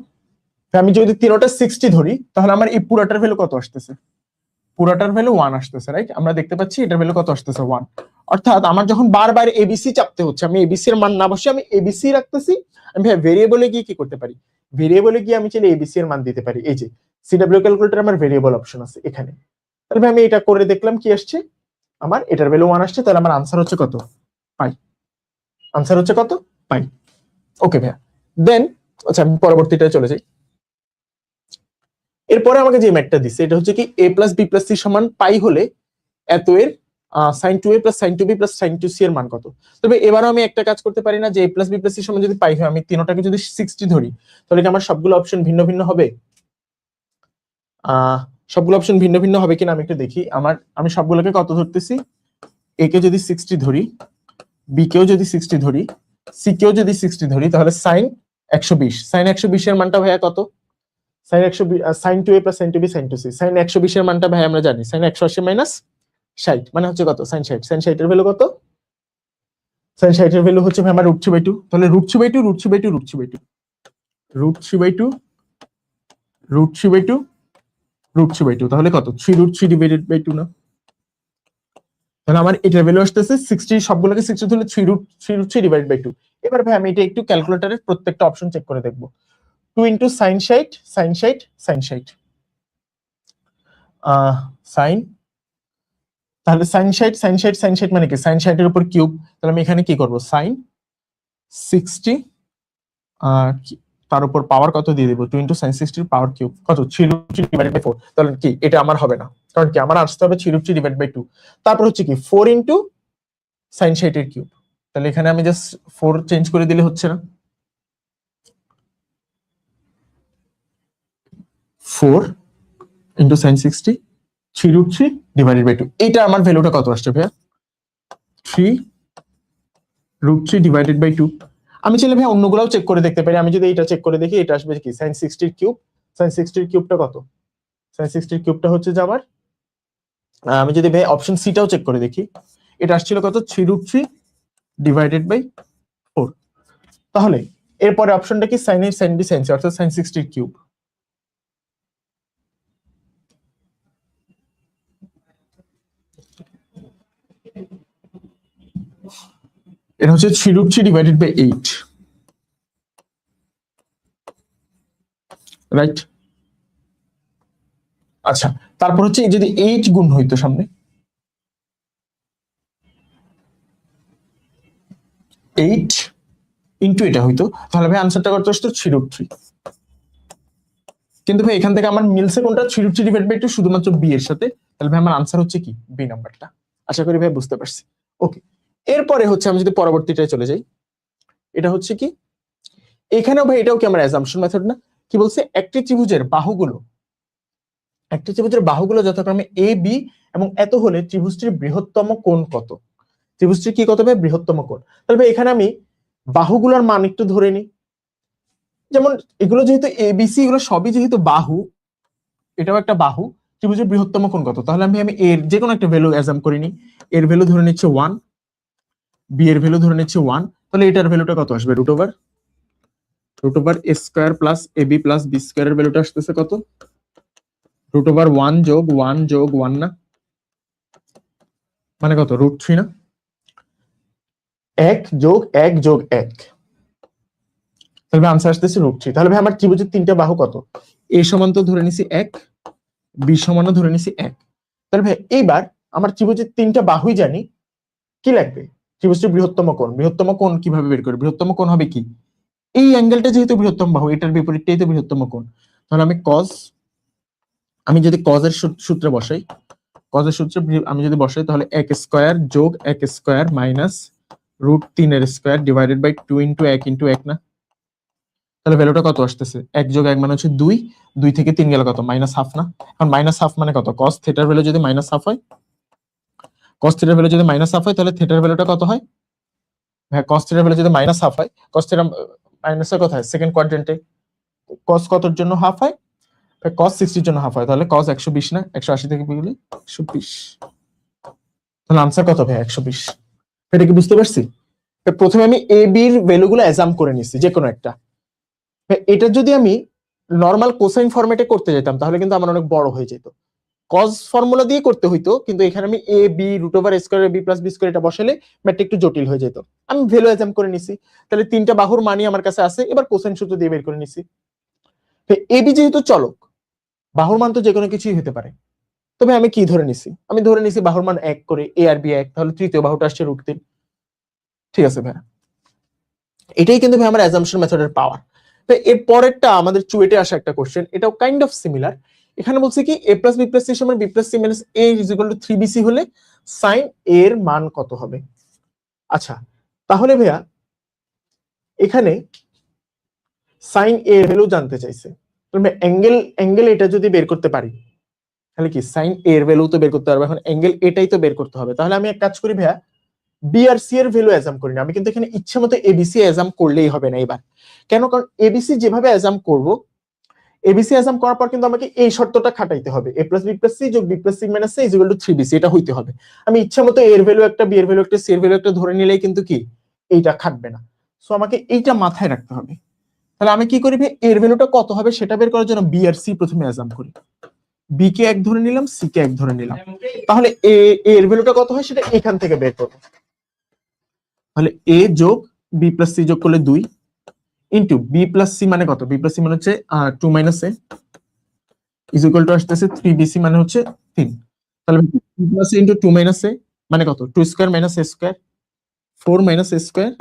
আমি যদি তিনটা 60 ধরি, তাহলে আমার এই পুরাটার ভ্যালু কত আসতেছে, পুরাটার ভ্যালু 1 আসতেছে, রাইট? আমরা দেখতে পাচ্ছি এটার ভ্যালু কত আসতেছে, 1। অর্থাৎ আমার যখন বারবার এবিসি চাপতে হচ্ছে, আমি এবিসি এর মান না বসে আমি এবিসি রাখতেছি। আমি ভাই ভেরিয়েবলে গিয়ে কি করতে পারি, ভেরিয়েবলে গিয়ে আমি চাইলে এবিসি এর মান দিতে পারি। এই যে সিডব্লিউ ক্যালকুলেটর আমার ভেরিয়েবল অপশন আছে এখানে। তাহলে ভাই আমি এটা করে দেখলাম, কি আসছে, আমার এটার ভ্যালু 1 আসছে, তাহলে আমার আনসার হচ্ছে কত, পাই। আনসার হচ্ছে কত, পাই। ওকে ভাইয়া, দেন আচ্ছা আমি পরবর্তীটায় চলে যাই। এরপরে আমাকে যে ম্যাথটা দিচ্ছে, এটা হচ্ছে কি A plus B plus C সমান পাই হলে এত এর sine two A plus sine two B plus sine two C এর মান কত। তবে এবারও আমি একটা কাজ করতে পারি না, যে এ প্লাস বি প্লাস সি সমান যদি পাই হয়, আমি তিনটাকে যদি 60 ধরি, তাহলে কি আমার সবগুলো অপশন ভিন্ন ভিন্ন হবে? সবগুলো অপশন ভিন্ন ভিন্ন হবে কিনা আমি একটু দেখি। আমি সবগুলোকে কত ধরতেছি, এ কে যদি 60 ধরি, বি কেও যদি 60 ধরি, সি কেও যদি 60 ধরি, তাহলে সাইন 120, সাইন 120 এর মানটা ভাইয়া কত, sine 120, sine two A plus sine two B sine two C, sine 120 এর মানটা ভাই আমরা জানি, সাইন 180 মাইনাস 60 মানে হচ্ছে কত, সাইন 60, সাইন 60 এর ভ্যালু কত, সাইন 60 এর ভ্যালু হচ্ছে ভাই আমার √3/2। তাহলে √3/2 √3/2 √3/2 √3/2 √3/2 √3/2, তাহলে কত, 3√3 ডিভাইডেড বাই 2 না? তাহলে আমার এটার ভ্যালু আসতেছে 60, সবগুলোকে 60 ধরলে 3√3 ডিভাইডেড বাই 2। এবার ভাই আমি এটা একটু ক্যালকুলেটরের প্রত্যেকটা অপশন চেক করে দেখব। 2 into sine 60 sine 60 sine 60, sine, তাহলে সাইন 60 সাইন 60 সাইন 60 মানে কি, সাইন 60 এর উপর কিউব। তাহলে আমি এখানে কি করব, সাইন 60 তার উপর পাওয়ার কত দিয়ে দিব, 2 ইনটু সাইন 60 এর পাওয়ার কিউব, কত, 3√3 ডিভাইডেড বাই 4। তাহলে কি এটা আমার হবে না, কারণ কি আমার আসতে হবে 3√3 ডিভাইডেড বাই 2। তারপর হচ্ছে কি 4 ইনটু সাইন 60 এর কিউব। তাহলে এখানে আমি জাস্ট 4 চেঞ্জ করে দিলে হচ্ছে না, 4 ইন্টু সাইন 60 3√3 ডিভাইডেড বাই 2। এটা আমার ভ্যালুটা কত আসছে ভাইয়া? 3√3 ডিভাইডেড বাই 2। আমি চাইলে ভাই অন্যগুলোও চেক করে দেখতে পারি। আমি যদি এটা চেক করে দেখি, এটা আসবে কি সাইন 60 এর কিউব। সাইন 60 এর কিউবটা কত? সাইন 60 এর কিউবটা হচ্ছে যে আমার, আমি যদি ভাই অপশন সিটাও চেক করে দেখি, এটা আসছিল কত? 3√3 ডিভাইডেড বাই 4। তাহলে এরপরে অপশনটা কি? সাইন এর সাইন বি সাইন সি, অর্থাৎ সাইন 60 এর কিউব। এটা হচ্ছে 3√3 ডিভাইডেড বাই 8, রাইট? আচ্ছা, তারপর হচ্ছে যদি 8 গুণ হইতো সামনে, 8 ইন্টু এটা হইতো, তাহলে ভাই আনসারটা কত আসতো? 3√3। কিন্তু ভাই এখান থেকে আমার মিলছে কোনটা? 3√3 ডিভাইড বাই 2 শুধুমাত্র বি এর সাথে। তাহলে ভাই আমার আনসার হচ্ছে কি? বি নাম্বারটা। আশা করি ভাই বুঝতে পারছি। ওকে, এরপরে হচ্ছে আমি যদি পরবর্তীটায় চলে যাই, এটা হচ্ছে কি, এখানেও ভাই এটাও কি আমার অ্যাজাম্পশন মেথড না? কি বলছে? একটি ত্রিভুজের বাহুগুলো যথাক্রমে এ বি এবং এত হলে ত্রিভুজটির বৃহত্তম কোণ কত? ত্রিভুজটির কি কত ভাই? বৃহত্তম কোণ। তাহলে ভাই এখানে আমি বাহুগুলোর মান একটু ধরে নিই। যেমন এগুলো যেহেতু এ বি সি, এগুলো সবই যেহেতু বাহু, এটাও একটা বাহু, ত্রিভুজের বৃহত্তম কোণ কত? তাহলে আমি এর যে কোনো একটা ভ্যালু অ্যাজাম করে নিই। এর ভ্যালু ধরে নিচ্ছে 1, বি এর ভ্যালু ধরে নিচ্ছে 1। তাহলে এটার ভ্যালুটা কত আসবে? Root over a square plus A B plus B square এর ভ্যালুটা আসতেছে কত? রুট ওভার 1 যোগ 1 যোগ 1 না, মানে কত? √3 না? 1 যোগ 1 যোগ 1, তাহলে আনসার আসতেছে √3। তাহলে ভাই আমার ত্রিভুজের তিনটা বাহু কত? এ সমান তো ধরে নিছি 1, বি সমানও ধরে নিছি 1। তাহলে ভাই এইবার আমার ত্রিভুজের তিনটা বাহুই জানি, কি লাগবে? ত্রিভুজটির বৃহত্তম কোণ। বৃহত্তম কোণ কিভাবে বের করি? বৃহত্তম কোণ হবে কি? এই অ্যাঙ্গেলটা যেহেতু বৃহত্তম বাহু, এটার বিপরীতটাই তো বৃহত্তম কোণ। তাহলে আমি যদি কজের সূত্রে বসাই, কজের সূত্রে আমি যদি বসাই, তাহলে 1 স্কয়ার যোগ 1 স্কয়ার মাইনাস √3 এর square divided by 2 into 1 into 1 না? তাহলে ভ্যালুটা কত আসতেছে? 1 যোগ 1 মানে হচ্ছে 2, 2 থেকে 3 গেল কত? -1/2 না? এখন -1/2 মানে কত? cos থিটার ভ্যালু যদি -1/2 হয়, cos থিটার ভ্যালু যদি -1/2 হয়, তাহলে থিটার ভ্যালুটা কত হয়? হ্যাঁ, cos থিটার ভ্যালু যদি -1/2 হয়, cos থিটা মাইনাস হয় কোথায়? সেকেন্ড কোয়াড্রেন্টে। cos কতর জন্য হাফ হয়? cos 60 এর জন্য হাফ হয়। তাহলে cos 120 না? 180 থেকে বিয়োগ করলে 120। তাহলে আনসার কত ভাই? 120। এটা কি বুঝতে পারছি? প্রথমে আমি এ বি এর ভ্যালুগুলো অ্যাজাম করে নিছি, যে কোনো একটা। এটা যদি আমি নরমাল কোসাইন ফরম্যাটে করতে যেতাম, তাহলে কিন্তু আমার অনেক বড় হয়ে যেত। কজ ফর্মুলা দিয়ে করতে হইতো, কিন্তু এখানে আমি A B √ square B plus B square এটা বসালে ম্যাথটা একটু জটিল হয়ে যেত। আমি ভ্যালু অ্যাজাম করে নিছি, তাহলে তিনটা বাহুর মানই আমার কাছে আছে। এবার কোসাইন সূত্র দিয়ে বের করে নিছি। এ বি যেহেতু চলক, বাহুর মান তো যে কোনো কিছুই হতে পারে। তবে আমি কি ধরে নিছি? আমি ধরে নিছি বাহুর মান 1 করে, এ আর বি 1, তাহলে তৃতীয় বাহুটা আসছে √3। ঠিক আছে ভাই, এটাই কিন্তু ভাই আমার অ্যাজাম্পশন মেথডের পাওয়ার। তো এর পরেরটা আমাদের চুয়েটে আসা একটা কোশ্চেন, এটাও কাইন্ড অফ সিমিলার। এখানে বলছে কি a plus B plus C সমান B plus C minus A is equal to 3bc হলে সাইন এ এর মান কত হবে? আচ্ছা, তাহলে ভাইয়া এখানে সাইন এ এর ভ্যালু জানতে চাইছে। তুমি অ্যাঙ্গেল এটা যদি বের করতে পারি, তাহলে কি সাইন এ এর ভ্যালু তো বের করতে পারবো। এখন অ্যাঙ্গেল এটাই তো বের করতে হবে। তাহলে আমি এক কাজ করি ভাইয়া, বি আর সি এর ভ্যালু অ্যাজাম করি না। আমি কিন্তু এখানে ইচ্ছে মতো এবিসি অ্যাজাম করলেই হবে না এবার। কেন? কারণ এবিসি যেভাবে অ্যাজাম করব, এবিসি অ্যাজাম করার পর কিন্তু আমাকে এই শর্তটা খাটাইতে হবে, a plus B plus C যোগ B plus C minus C is equal to 3bc, এটা হইতে হবে। আমি ইচ্ছা মতো এর ভ্যালু একটা, বি এর ভ্যালু একটা, সি এর ভ্যালু একটা ধরে নিলেই কিন্তু কি এইটা খাটবে না। সো আমাকে এইটা মাথায় রাখতে হবে। তাহলে আমি কি করি, এর ভ্যালুটা কত হবে সেটা বের করার জন্য বি আর সি প্রথমে অ্যাজাম করি। বি কে 1 ধরে নিলাম, সি কে 1 ধরে নিলাম। তাহলে এর ভ্যালুটা কত হয় সেটা এখান থেকে বের করব। তাহলে এ যোগ বি প্লাস সি যোগ করলে 2 ইন্টু বি প্লাস সি মানে কত? বি প্লাস সি মানে হচ্ছে 2 minus A is equal two আসতেছে 3bc মানে হচ্ছে 3। তাহলে বি প্লাস ইন্টু 2 মাইনাস এ মানে কত? 2 square minus A square, 4 minus A square,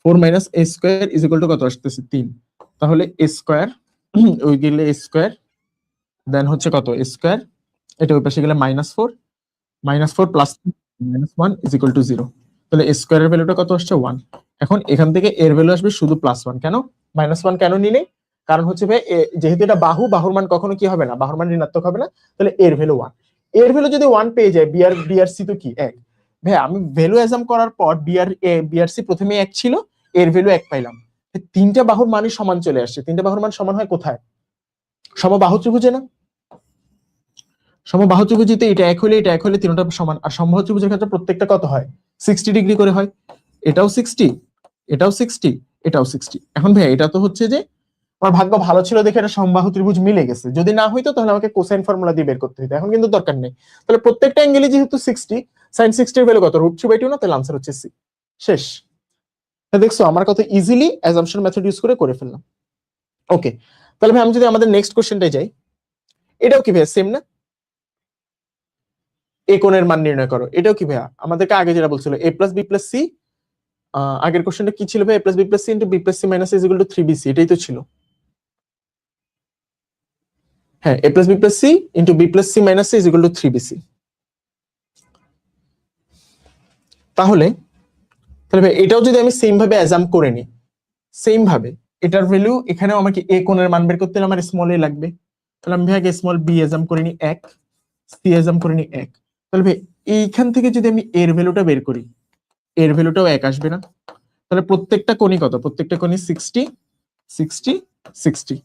4 minus A square is equal two কত আসতেছে? 3। তাহলে এ স্কয়ার ওই গেলে এ স্কয়ার, দেন হচ্ছে কত? এ স্কয়ার, এটা ওই পাশে গেলে -4, -4 প্লাস -1 ইজ ইকুয়াল টু 0। তাহলে এ স্কয়ার এর ভ্যালুটা কত আসছে? 1। এখন এখান থেকে এর ভ্যালু আসবে শুধু +1। কেন -1 কেন নিলে? কারণ হচ্ছে ভাই যেহেতু এটা বাহু, বাহুর মান কখনো কি হবে না, বাহুর মান ঋণাত্মক হবে না, তাহলে এর ভ্যালু 1। এর ভ্যালু যদি 1 পেয়ে যায়, বিআর সি তো কি 1। ভাই আমি ভ্যালু অ্যাজাম করার পর বিআর সি প্রথমে 1 ছিল, এর ভ্যালু 1 পাইলাম। তিনটা বাহুর মানই সমান চলে আসছে। তিনটা বাহুর মান সমান হয় কোথায়? সমবাহু ত্রিভুজে না? সমবাহু ত্রিভুজিতে এটা 1 হলে এটা 1 হলে তিনটা সমান। আর সমবাহু ত্রিভুজের ক্ষেত্রে প্রত্যেকটা কত হয়? 60 ডিগ্রি করে হয়। এটাও 60, এটাও 60, এটাও 60। এখন ভাই এটা তো হচ্ছে যে আমার ভাগ্য ভালো ছিল দেখে এটা সমবাহু ত্রিভুজ মিলে গেছে। যদি না হইতো তাহলে আমাকে কোসাইন ফর্মুলা দিয়ে বের করতে হতো। এখন কিন্তু দরকার নেই। তাহলে প্রত্যেকটা অ্যাঙ্গেলই যেহেতু 60, sin 60 এর ভ্যালু কত? √3/2 না? তাহলে আনসার হচ্ছে সি। শেষ। দেখছো আমার কত ইজিলি অ্যাজাম্পশন মেথড ইউজ করে ফেললাম। ওকে, তাহলে ভাই আমি যদি আমাদের নেক্সট কোশ্চেনটাই যাই, এটাও কি ভাই সেম না? এ কোণের মান নির্ণয় করো। এটাও কি ভাইয়া আমাদেরকে আগে যেটা বলছিল a plus B plus C, আগের কোশ্চেনটা কি ছিল ভাই? a plus B plus C into B plus C minus is equal to 3bc, এটাই তো ছিল। হ্যাঁ, a plus B plus C into B plus C minus is equal to 3bc। তাহলে তাহলে ভাই এটাও যদি আমি সেম ভাবে অ্যাজাম করে নিই, সেম ভাবে এটার ভ্যালু এখানেও আমাকে এ কোণের মান বের করতে হলে আমার স্মল এ লাগবে। তাহলে আমি ভাই স্মল বি অ্যাজাম করে নিই 1, সি অ্যাজাম করে নিই 1। তাহলে ভাই এইখান থেকে যদি আমি এর ভ্যালুটা বের করি, এর ভ্যালুটাও 1 আসবে না? তাহলে প্রত্যেকটা কোণই কত? প্রত্যেকটা কোণই 60, 60, 60।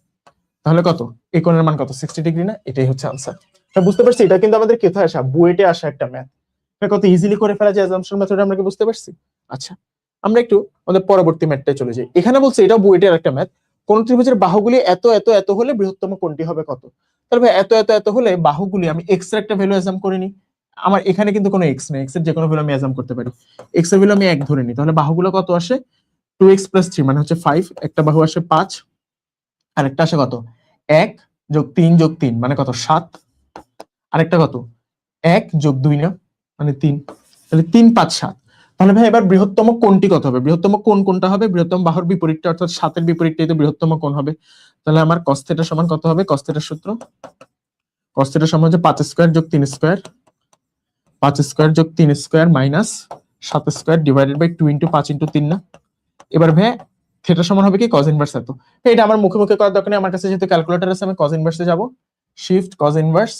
তাহলে কত? এই কোণের মান কত? 60 ডিগ্রি না? এটাই হচ্ছে আনসার। বুঝতে পারছি এটা কিন্তু আমাদের কোথায় আসা? বুয়েটে আসা একটা ম্যাথ। কত ইজিলি করে ফেলা যায় অ্যাজাম্পশন মেথড, আমরা কি বুঝতে পারছি? আচ্ছা, আমরা একটু আমাদের পরবর্তী ম্যাথটায় চলে যাই। এখানে বলছে এটাও বুয়েটের একটা ম্যাথ। কোন ত্রিভুজের বাহুগুলি এত এত এত হলে বৃহত্তম কোণটি হবে কত? তাহলে ভাই এত এত এত হলে বাহুগুলি আমি এক্স এর একটা ভ্যালু অ্যাজাম করে নিই। আমার এখানে কিন্তু কোনো এক্স নেই, এক্স এর যে কোনো ভ্যালু আমি অ্যাজাম করতে পারি। এক্স এর ভ্যালু আমি 1 ধরে নিই। তাহলে বাহুগুলো কত আসে? 2x + 3 মানে হচ্ছে 5। একটা বাহু আসে 5, আর একটা আসে কত? 1 + 3 + 3 মানে কত? 7। আরেকটা কত? 1 + 2 না মানে 3। তাহলে 3, 5, 7। তাহলে ভাই এবার বৃহত্তম কোণটি কত হবে? বৃহত্তম কোণ কোনটা হবে? বৃহত্তম বাহুর বিপরীতটা, অর্থাৎ 7 এর বিপরীতটাই তো বৃহত্তম কোণ হবে। তাহলে আমার cos θ সমান কত হবে? cos θ সূত্র cos θ সমান হচ্ছে 5 স্কয়ার যোগ 3 স্কয়ার, 5 স্কয়ার যোগ 3 square minus 7 square divided by 2 × 5 × 3 না? এবার ভাই থিটা সমান হবে কি? cos ইনভার্স এত। এটা আমার মুখে মুখে করার দরকার নেই, আমার কাছে যেহেতু ক্যালকুলেটর আছে আমি cos ইনভার্সে যাব। শিফট cos ইনভার্স,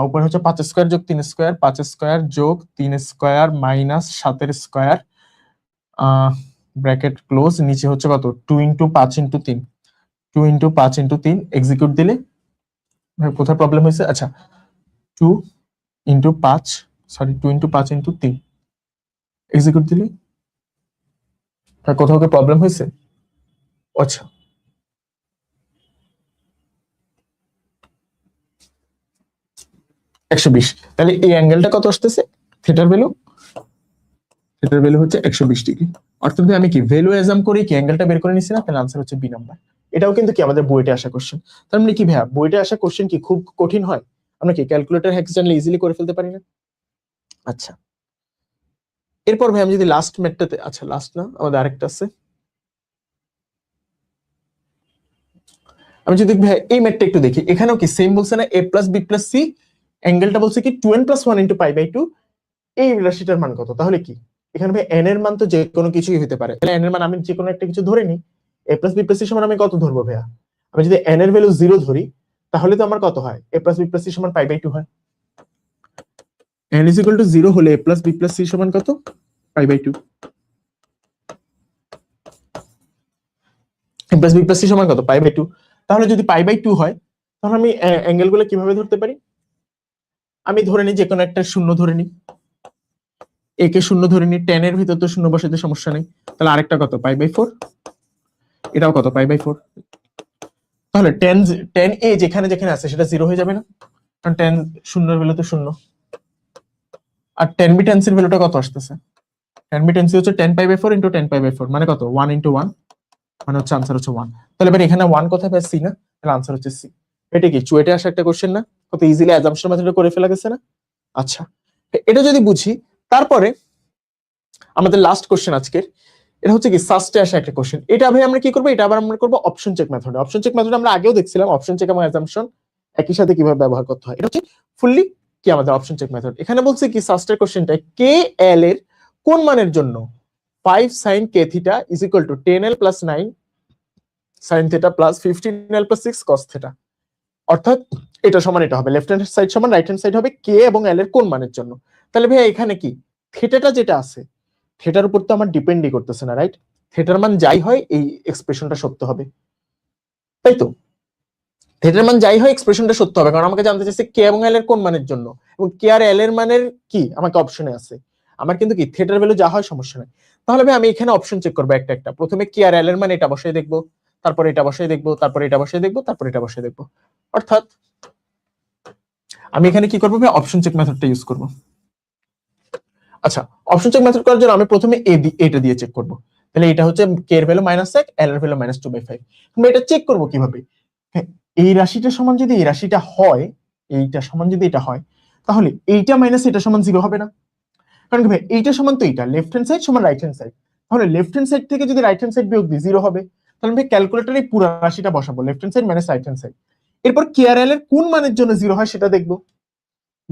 উপরে হচ্ছে 5 স্কয়ার যোগ 3 স্কয়ার, 5 স্কয়ার যোগ 3 স্কয়ার মাইনাস 7 এর স্কয়ার, ব্র্যাকেট ক্লোজ, নিচে হচ্ছে কত? 2 × 5 × 3, 2 × 5 × 3 এক্সিকিউট দিলে কোথায় প্রবলেম হয়েছে? আচ্ছা, 2 × 5 সরি 2 × 5 × 3 এক্সিকিউট দিলে কোথাও কি প্রবলেম হয়েছে? আচ্ছা, $120। তাহলে এই অ্যাঙ্গেলটা কত আসতেছে? থিটার ভ্যালু হচ্ছে 120 ডিগ্রি। অর্থাৎ আমি কি ভ্যালু অ্যাজাম করে কি অ্যাঙ্গেলটা বের করে নিছি না? তাহলে আনসার হচ্ছে বি নাম্বার। এটাও কিন্তু কি আমাদের বুয়েটে আসা কোশ্চেন। তার মানে কি ভাইয়া বুয়েটে আসা কোশ্চেন কি খুব কঠিন হয়? আমরা কি ক্যালকুলেটর হ্যাকস জানলে ইজিলি করে ফেলতে পারি না? আচ্ছা, এরপর ভাই আমি যদি লাস্ট ম্যাথটাতে, আচ্ছা লাস্ট না আমাদের আরেকটা আছে, আমি যদি ভাই এই ম্যাথটা একটু দেখি, এখানেও কি সেম বলছে না? a + b + c, অ্যাঙ্গেলটা বলছে কি 2n + 1 × π/2। এই রাশিটার মান কত? তাহলে কি এখানে ভাই n এর মান তো যে কোনো কিছুই হতে পারে। তাহলে n এর মান আমি যে কোনো একটা কিছু ধরে নিই। a + b + c সমান আমি কত ধরবো ভাইয়া? আমি যদি n এর ভ্যালু 0 ধরি তাহলে তো আমার কত হয়? a + b + c সমান π/2 হয়। n = 0 হলে a + b + c সমান কত? π/2। a + b + c সমান কত? π/2। তাহলে যদি π/2 হয় তাহলে আমি অ্যাঙ্গেলগুলো কিভাবে ধরতে পারি? আমি ধরে নিই যে কোনো একটা শূন্য ধরে নিই, a কে শূন্য ধরে নিই, tan এর ভিতর তো শূন্য বসাতে সমস্যা নেই। তাহলে আরেকটা কত? π/4। এটাও কত? π/4। তাহলে tan a যেখানে যেখানে আছে সেটা 0 হয়ে যাবে না? কারণ tan শূন্যের ভ্যালু তো শূন্য। আর tan b tan c এর ভ্যালুটা কত আসতেছে? tan b tan c হচ্ছে tan π/4 × tan π/4 মানে কত? 1 × 1 মানে হচ্ছে আনসার হচ্ছে 1। তাহলে এবার এখানে 1 কোথায় পাই? c না? তাহলে আনসার হচ্ছে c। এটা কি চুয়েটে আসা একটা কোশ্চেন না? কত ইজিলি অ্যাজাম্পশন মেথডে করে ফেলা গেছে না? আচ্ছা, এটা যদি বুঝি, তারপরে আমাদের লাস্ট কোশ্চেন আজকের, এটা হচ্ছে কি সাস্টে আসা একটা কোশ্চেন। এটা ভাই আমরা কি করব? এটা আবার আমরা করব অপশন চেক মেথডে। অপশন চেক মেথড আমরা আগেও দেখছিলাম, অপশন চেক এবং অ্যাজাম্পশন একই সাথে কিভাবে ব্যবহার করতে হয়। এটা হচ্ছে ফুললি কি আমাদের অপশন চেক মেথড। এখানে বলছে কি সাস্টের কোশ্চেনটা কে এল এর কোন মানের জন্য 5 sin k θ = 10l + 9 sin theta plus 15l plus 6 cos theta, অর্থাৎ এটা সমান এটা হবে, লেফট হ্যান্ড সাইড সমান রাইট হ্যান্ড সাইড হবে কে এবং এল এর কোন মানের জন্য। তাহলে ভাইয়া এখানে কি থিটাটা যেটা আছে, থিটার উপর তো আমার ডিপেন্ডই করতেছে না, রাইট? থিটার মান যাই হয় এই এক্সপ্রেশনটা সত্য হবে, তাই তো? থিটার মান যাই হয় এক্সপ্রেশনটা সত্য হবে, কারণ আমাকে জানতে চাইছে কে এবং এল এর কোন মানের জন্য, এবং কে আর এল এর মানের কি আমাকে অপশনে আছে। আমার কিন্তু কি থিটার ভ্যালু যা হয় সমস্যা নাই। তাহলে ভাই আমি এখানে অপশন চেক করবো একটা একটা। প্রথমে কে আর এল এর মান এটা বসাই দেখবো, তারপর এটা বসাই দেখবো, তারপর এটা বসাই দেখবো, তারপর এটা বসাই দেখবো। অর্থাৎ আমি এখানে কি করবো ভাই, অপশন চেক মেথডটা ইউজ করবো। আচ্ছা, অপশন চেক মেথড করার জন্য আমি প্রথমে এটা দিয়ে চেক করবো। তাহলে এটা হচ্ছে কে এর ভ্যালু -1, এল এর ভ্যালু -2/5। আমি এটা চেক করবো কিভাবে? এই রাশিটা সমান যদি এই রাশিটা হয়, এইটা সমান যদি এটা হয়, তাহলে এইটা মাইনাস এটা সমান 0 হবে না? কারণ কি ভাই এইটা সমান তো এইটা, লেফট হ্যান্ড সাইড সমান রাইট হ্যান্ড সাইড, তাহলে লেফট হ্যান্ড সাইড থেকে যদি রাইট হ্যান্ড সাইড বিয়োগ দিই 0 হবে। তাহলে ভাই ক্যালকুলেটরে পুরো রাশিটা বসাবো, left hand side minus right hand side. এরপর কে আর এল এর কোন মানের জন্য 0 হয় সেটা দেখবো।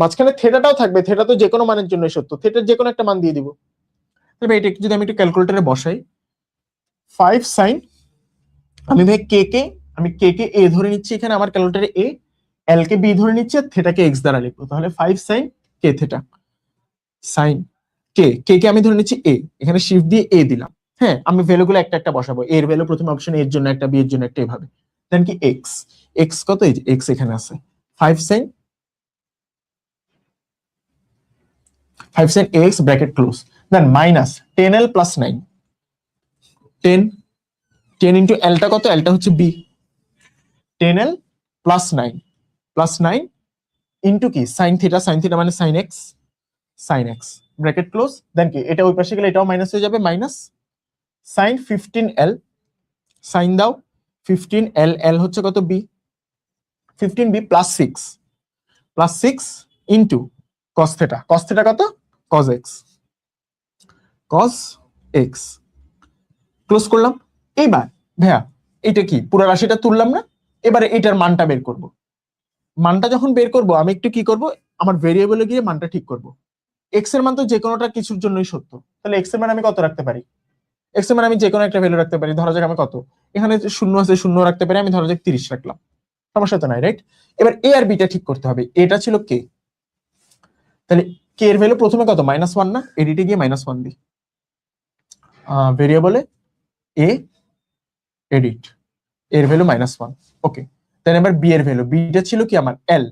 মাঝখানে থিটাটাও থাকবে, থিটা তো যে কোনো মানের জন্যই সত্য, থিটার যে কোনো একটা মান দিয়ে দিব। তাহলে ভাই এটা যদি আমি একটু ক্যালকুলেটরে বসাই, 5 sin, আমি ভাই কে কে এ ধরে নিচ্ছি এখানে আমার ক্যালকুলেটরে এ, এল কে বি ধরে নিচ্ছি, আর থিটাকে এক্স দ্বারা লিখবো। তাহলে 5 sin কে থিটা, sin কে কে আমি ধরে নিচ্ছি এ, এখানে শিফট দিয়ে এ দিলাম। হ্যাঁ, আমি ভ্যালুগুলো একটা একটা বসাবো, এর ভ্যালু প্রথমে অপশন এর জন্য একটা, বি এর জন্য একটা, এভাবে। দেন কি এক্স, এক্স কত, এই যে এক্স এখানে আছে, 5 sin x bracket close, than minus 10l plus 9, 10 into এলটা কত, এলটা হচ্ছে বি, 10l প্লাস 9 ইন্টু কি সাইন থিটা, মানে সাইন এক্স ব্র্যাকেট ক্লোজ। দেন কি এটা ওই পাশে গেলে এটাও মাইনাস হয়ে যাবে, মাইনাস সাইন 15l, সাইন দাও 15l, এল হচ্ছে কত B, 15b plus 6 into cos theta, কত কস এক্স ক্লোজ করলাম। এইবার ভাইয়া এটা কি পুরো রাশিটা তুললাম না, এবারে এটার মানটা বের করব। মানটা যখন বের করব আমি একটু কি করব, আমার ভেরিয়েবলে গিয়ে মানটা ঠিক করব। এক্স এর মান তো যে কোনোটা কিছুর জন্যই সত্য, তাহলে এক্স এর মান আমি কত রাখতে পারি, এক্স এর মান আমি যে কোনো একটা ভ্যালু রাখতে পারি। ধরা যাক আমি কত, এখানে শূন্য আছে, শূন্য রাখতে পারি, আমি ধরা যাক 30 রাখলাম, সমস্যা তো নাই, রাইট? এবার এ আর বিটা ঠিক করতে হবে, এটা ছিল কে, তাহলে কে এর ভ্যালু প্রথমে কত, -1 না, এডিটে গিয়ে -1 দিই, ভেরিয়েবলে এ এডিট, এর ভ্যালু -1, ওকে। দেন এবার বি এর ভ্যালু, বিটা ছিল কি আমার এল,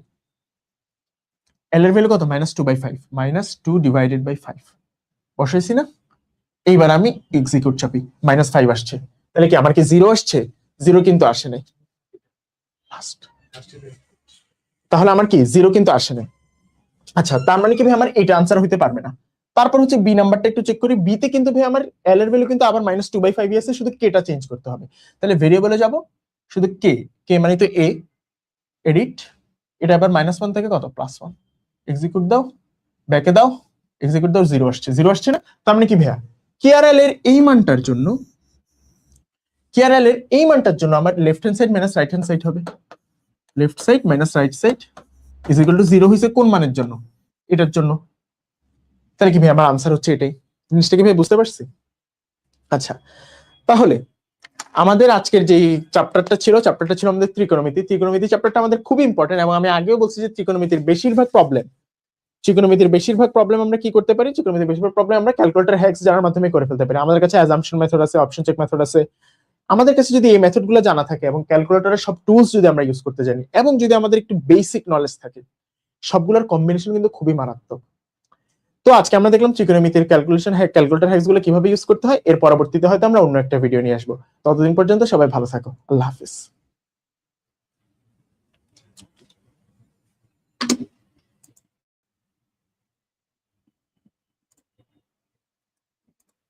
এল এর ভ্যালু কত, -2/5, -2 ডিভাইডেড বাই 5 বসাইছি না। এইবার আমি এক্সিকিউট চাপি, -5 আসছে, তাহলে কি আমার কি 0 আসছে, 0 কিন্তু আসে নাই, তাহলে আমার কি 0 কিন্তু আসে নাই। আচ্ছা, তার মানে কি ভাই আমার এটা আনসার হইতে পারবে না। তারপর হচ্ছে বি নাম্বারটা একটু চেক করি, বি তে কিন্তু ভাই আমার এল এর ভ্যালু কিন্তু আবার -2/5 আছে, শুধু কেটা চেঞ্জ করতে হবে। তাহলে ভেরিয়েবলে যাব, শুধু কে মানে তো এ এডিট, এটা আবার -1 থেকে কত +1, এক্সিকিউট দাও, ব্যাকে দাও, এক্সিকিউট দাও, 0 আসছে, 0 আসছে না। তার মানে কি ভাইয়া কেআরএল এর এই মানটার জন্য, আমার left hand side minus right hand side হবে, left side minus right side is equal to 0 হইছে কোন মানের জন্য, এটার জন্য। তাহলে কি ভাই আমার আনসার হচ্ছে এটাই। জিনিসটা কি ভাই বুঝতে পারছি? আচ্ছা, তাহলে আমাদের আজকের যে চ্যাপ্টারটা ছিল আমাদের ত্রিকোণমিতি চ্যাপ্টারটা আমাদের খুব ইম্পর্টেন্ট, এবং আমি আগেও বলছি যে ত্রিকোণমিতির বেশিরভাগ প্রবলেম আমরা কি করতে পারি, ত্রিকোণমিতির বেশিরভাগ প্রবলেম আমরা ক্যালকুলেটর হ্যাক্স জানার মাধ্যমে করে ফেলতে পারি। আমাদের কাছে অ্যাজাম্পশন মেথড আছে, অপশন চেক মেথড আছে। আমাদের কাছে যদি এই মেথডগুলো জানা থাকে এবং ক্যালকুলেটরের সব টুলস যদি আমরা ইউজ করতে জানি, এবং যদি আমাদের একটু বেসিক নলেজ থাকে, সবগুলোর কম্বিনেশন কিন্তু খুবই মারাত্মক। তো আজকে আমরা দেখলাম ত্রিকোণমিতির ক্যালকুলেটর হ্যাক্স গুলো কিভাবে ইউজ করতে হয়। এর পরবর্তীতে হয়তো আমরা অন্য একটা ভিডিও নিয়ে আসবো। ততদিন পর্যন্ত সবাই ভালো থাকো, আল্লাহ হাফিজ।